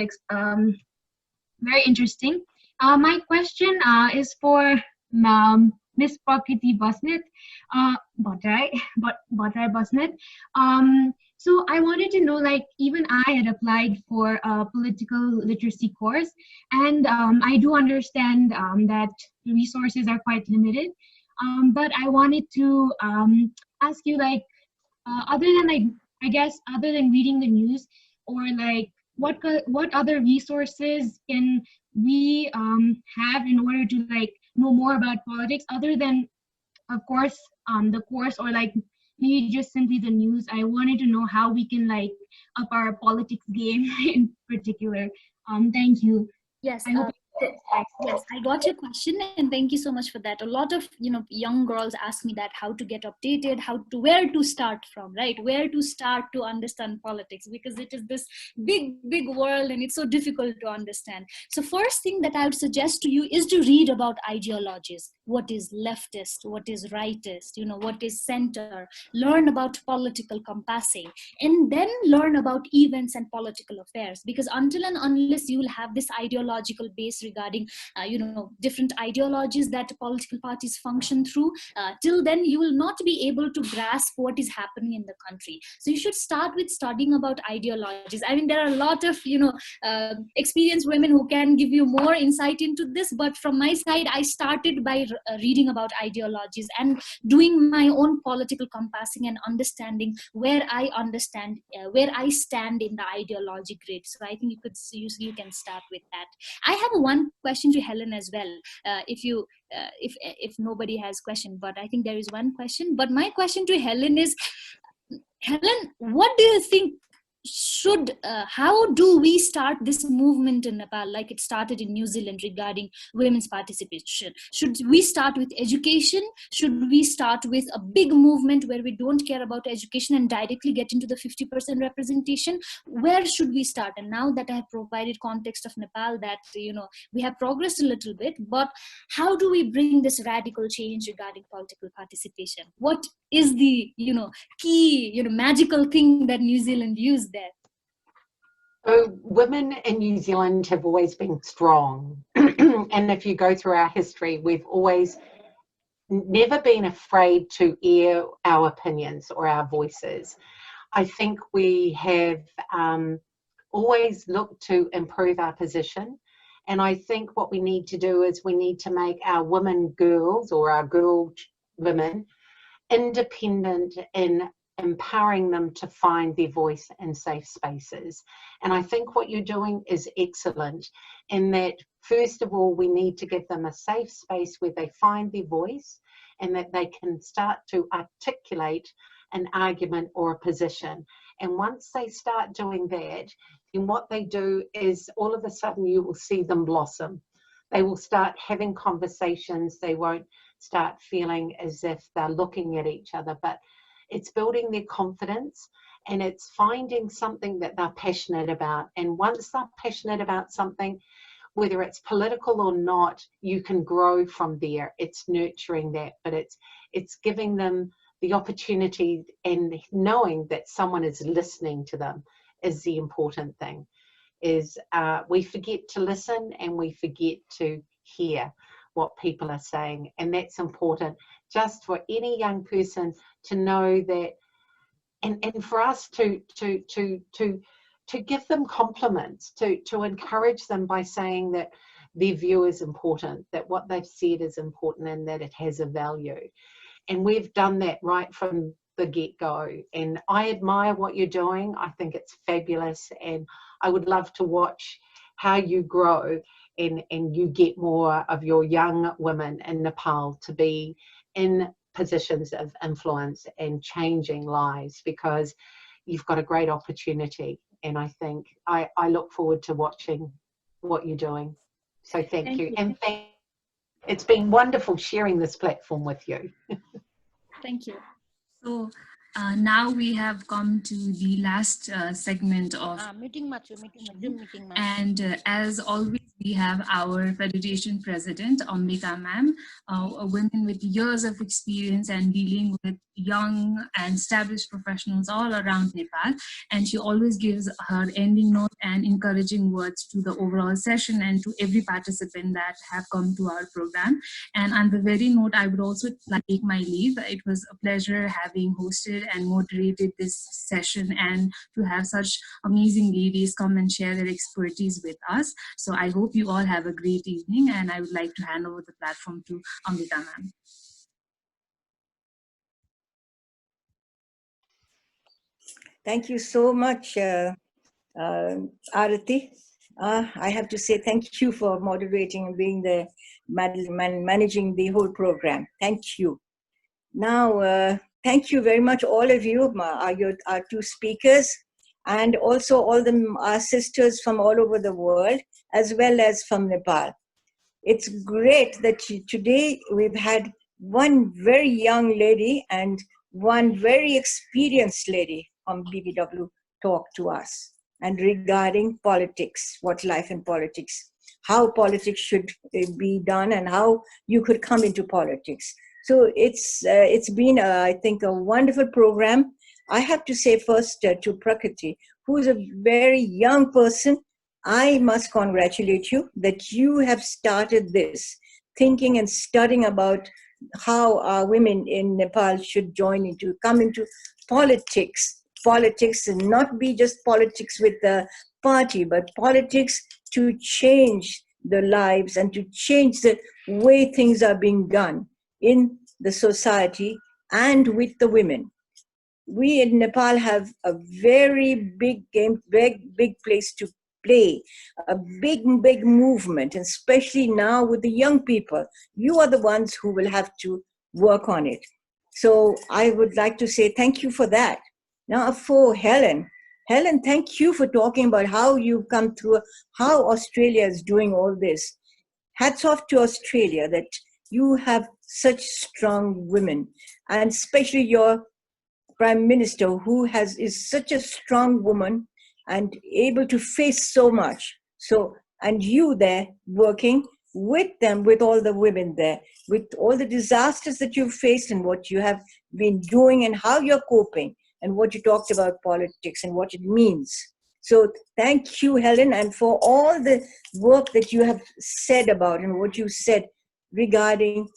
very interesting. My question is for Miss Prakriti Bosnet, Botrai Bosnet. So I wanted to know, even I had applied for a political literacy course, and I do understand that the resources are quite limited. But I wanted to ask you, other than other than reading the news, or what other resources can we have in order to know more about politics, other than, of course, the course, or be just simply the news. I wanted to know how we can like up our politics game in particular. Thank you. Yes. I hope Yes, I got your question, and thank you so much for that. A lot of young girls ask me that how to get updated, where to start from, right? Where to start to understand politics, because it is this big world and it's so difficult to understand. So first thing that I would suggest to you is to read about ideologies. What is leftist? What is rightist? What is center? Learn about political compassing, and then learn about events and political affairs. Because until and unless you will have this ideological base regarding different ideologies that political parties function through, till then you will not be able to grasp what is happening in the country. So you should start with studying about ideologies. I mean, there are a lot of experienced women who can give you more insight into this, but from my side, I started by reading about ideologies and doing my own political compassing and understanding where I stand in the ideology grid. So I think you can start with that. I have one question to Helen as well. If nobody has question, but I think there is one question. But my question to Helen is, Helen, what do you think how do we start this movement in Nepal, like it started in New Zealand regarding women's participation? Should we start with education? Should we start with a big movement where we don't care about education and directly get into the 50% representation? Where should we start? And now that I have provided context of Nepal, that we have progressed a little bit, but how do we bring this radical change regarding political participation? What is the key magical thing that New Zealand used there? So women in New Zealand have always been strong. And if you go through our history, we've always never been afraid to air our opinions or our voices. I think we have always looked to improve our position. And I think what we need to do is we need to make our women girls, or our girl women, independent in empowering them to find their voice in safe spaces. And I think what you're doing is excellent in that, first of all, we need to give them a safe space where they find their voice and that they can start to articulate an argument or a position. And once they start doing that, then what they do is all of a sudden you will see them blossom. They will start having conversations. They won't start feeling as if they're looking at each other, but it's building their confidence, and it's finding something that they're passionate about. And once they're passionate about something, whether it's political or not, you can grow from there. It's nurturing that, but it's giving them the opportunity, and knowing that someone is listening to them is the important thing. We forget to listen and we forget to hear what people are saying, and that's important just for any young person to know that, and for us to give them compliments, to encourage them by saying that their view is important, that what they've said is important, and that it has a value. And we've done that right from the get-go, and I admire what you're doing. I think it's fabulous, and I would love to watch how you grow and you get more of your young women in Nepal to be in positions of influence and changing lives, because you've got a great opportunity. And I think I look forward to watching what you're doing. So thank you. And it's been wonderful sharing this platform with you. Thank you. So now we have come to the last segment of meeting. And as always, we have our Federation President, Ambika ma'am, a woman with years of experience and dealing with young and established professionals all around Nepal. And she always gives her ending note and encouraging words to the overall session and to every participant that have come to our program. And on the very note, I would also like to take my leave. It was a pleasure having hosted and moderated this session, and to have such amazing ladies come and share their expertise with us. So I hope you all have a great evening, and I would like to hand over the platform to Ambika ma'am. Thank you so much, Arati. I have to say thank you for moderating and being the managing the whole program. Thank you. Now, thank you very much, all of you, our two speakers, and also all our sisters from all over the world, as well as from Nepal. It's great that today we've had one very young lady and one very experienced lady from BPW talk to us, and regarding politics, what life in politics, how politics should be done, and how you could come into politics. So it's been, I think, a wonderful program. I have to say first to Prakriti, who is a very young person. I must congratulate you that you have started this, thinking and studying about how our women in Nepal should come into politics. Politics, and not be just politics with the party, but politics to change the lives and to change the way things are being done in the society and with the women. We in Nepal have a very big place to play, a big movement, and especially now with the young people. You are the ones who will have to work on it. So I would like to say thank you for that. Now for Helen, thank you for talking about how you've come through, how Australia is doing all this. Hats off to Australia that you have such strong women, and especially your Prime Minister, who is such a strong woman and able to face so much. So, and you there working with them, with all the women there, with all the disasters that you've faced and what you have been doing and how you're coping, and what you talked about politics and what it means. So thank you, Helen, and for all the work that you have said about and what you said regarding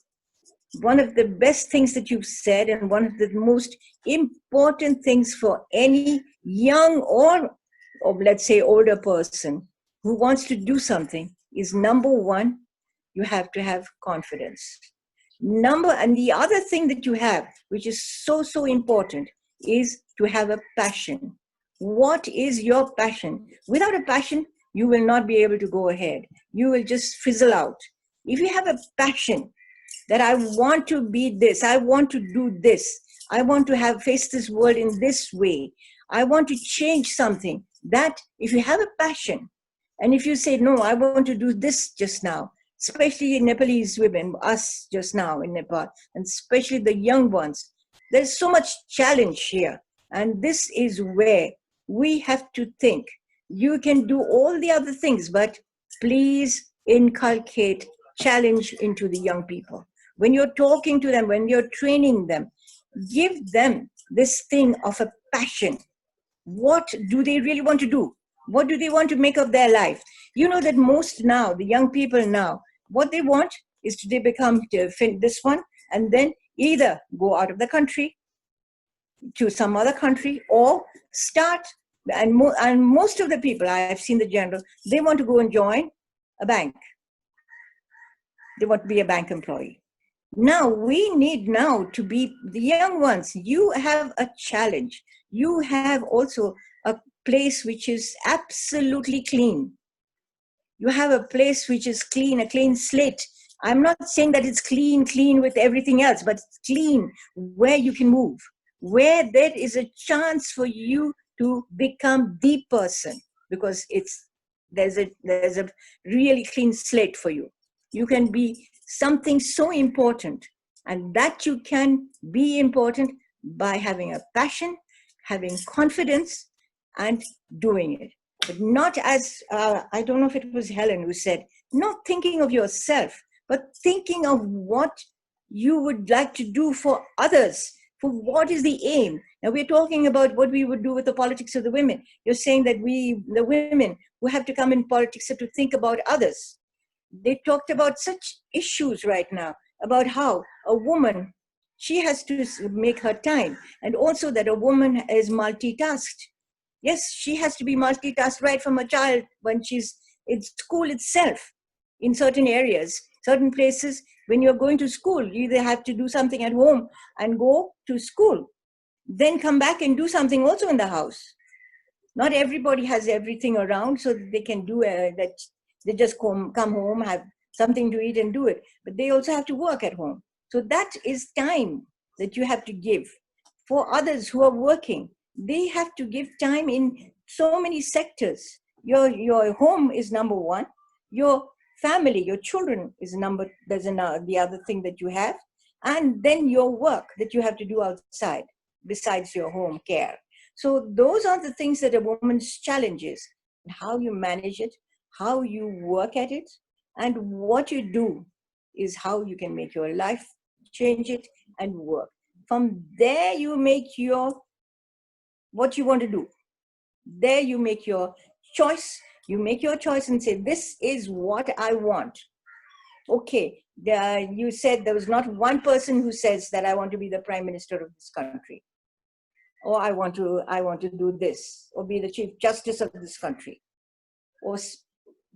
one of the best things that you've said, and one of the most important things for any young or let's say older person who wants to do something is, number one, you have to have confidence. And the other thing that you have, which is so important, is to have a passion. What is your passion? Without a passion, you will not be able to go ahead. You will just fizzle out. If you have a passion that I want to be this, I want to do this, I want to face this world in this way, I want to change something, that if you have a passion, and if you say, no, I want to do this just now, especially Nepalese women, us just now in Nepal, and especially the young ones, there's so much challenge here. And this is where we have to think. You can do all the other things, but please inculcate challenge into the young people. When you're talking to them, when you're training them, give them this thing of a passion. What do they really want to do? What do they want to make of their life? You know that most now, the young people now, what they want is to become this one, and then either go out of the country to some other country, or start, and most of the people I have seen, the general, they want to go and join a bank. They want to be a bank employee. Now we need now to be the young ones. You have a challenge. You have also a place which is absolutely clean. You have a place which is clean, a clean slate. I'm not saying that it's clean with everything else, but it's clean where you can move, where there is a chance for you to become the person, because there's a really clean slate for you. You can be something so important, and that you can be important by having a passion, having confidence, and doing it. But not as, I don't know if it was Helen who said, not thinking of yourself, but thinking of what you would like to do for others, for what is the aim. Now we're talking about what we would do with the politics of the women. You're saying that the women who have to come in politics, have to think about others. They talked about such issues right now, about how a woman, she has to make her time, and also that a woman is multitasked. Yes, she has to be multitasked right from a child when she's in school itself. In certain areas, certain places, when you're going to school, you either have to do something at home and go to school, then come back and do something also in the house. Not everybody has everything around, so they can do that. They just come home, have something to eat and do it. But they also have to work at home. So that is time that you have to give. for others who are working. They have to give time in so many sectors. Your home is number one. Your family, your children is the other thing that you have. And then your work that you have to do outside, besides your home care. So those are the things that a woman's challenges. How you manage it, how you work at it, and what you do is how you can make your life, change it, and work. From there, you make what you want to do. There you make your choice. You make your choice and say, this is what I want. Okay, you said there was not one person who says that I want to be the prime minister of this country, or I want to do this, or be the chief justice of this country, or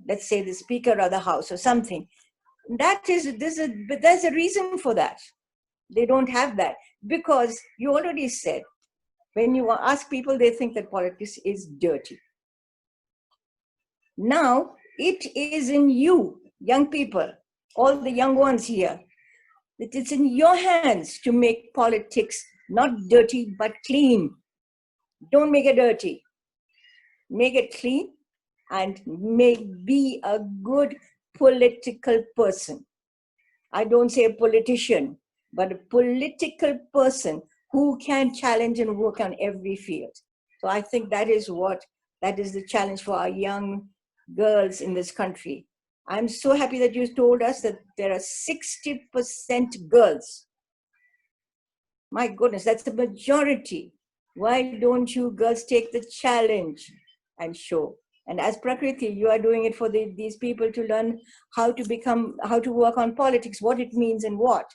let's say the speaker of the house or something. But there's a reason for that. They don't have that, because you already said, when you ask people, they think that politics is dirty. Now, it is in you, young people, all the young ones here, that it's in your hands to make politics not dirty, but clean. Don't make it dirty. Make it clean, and be a good political person. I don't say a politician, but a political person who can challenge and work on every field. So I think that is the challenge for our young girls in this country. I'm so happy that you told us that there are 60% girls. My goodness, that's the majority. Why don't you girls take the challenge and show? And as Prakriti, you are doing it for these people to learn how to work on politics, what it means and what.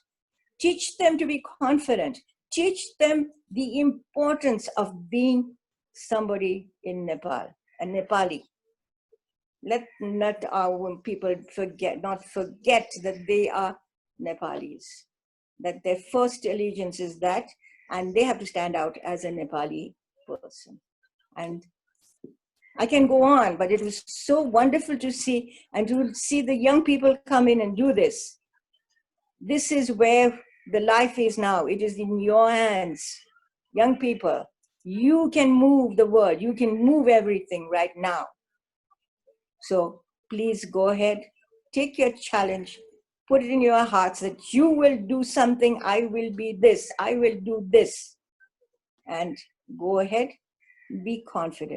Teach them to be confident. Teach them the importance of being somebody in Nepal, a Nepali. Let not our people forget that they are Nepalis, that their first allegiance is that, and they have to stand out as a Nepali person. And I can go on, but it was so wonderful to see, and to see the young people come in and do this. This is where the life is now. It is in your hands. Young people, you can move the world. You can move everything right now. So please go ahead, take your challenge, put it in your hearts that you will do something. I will be this. I will do this. And go ahead, be confident.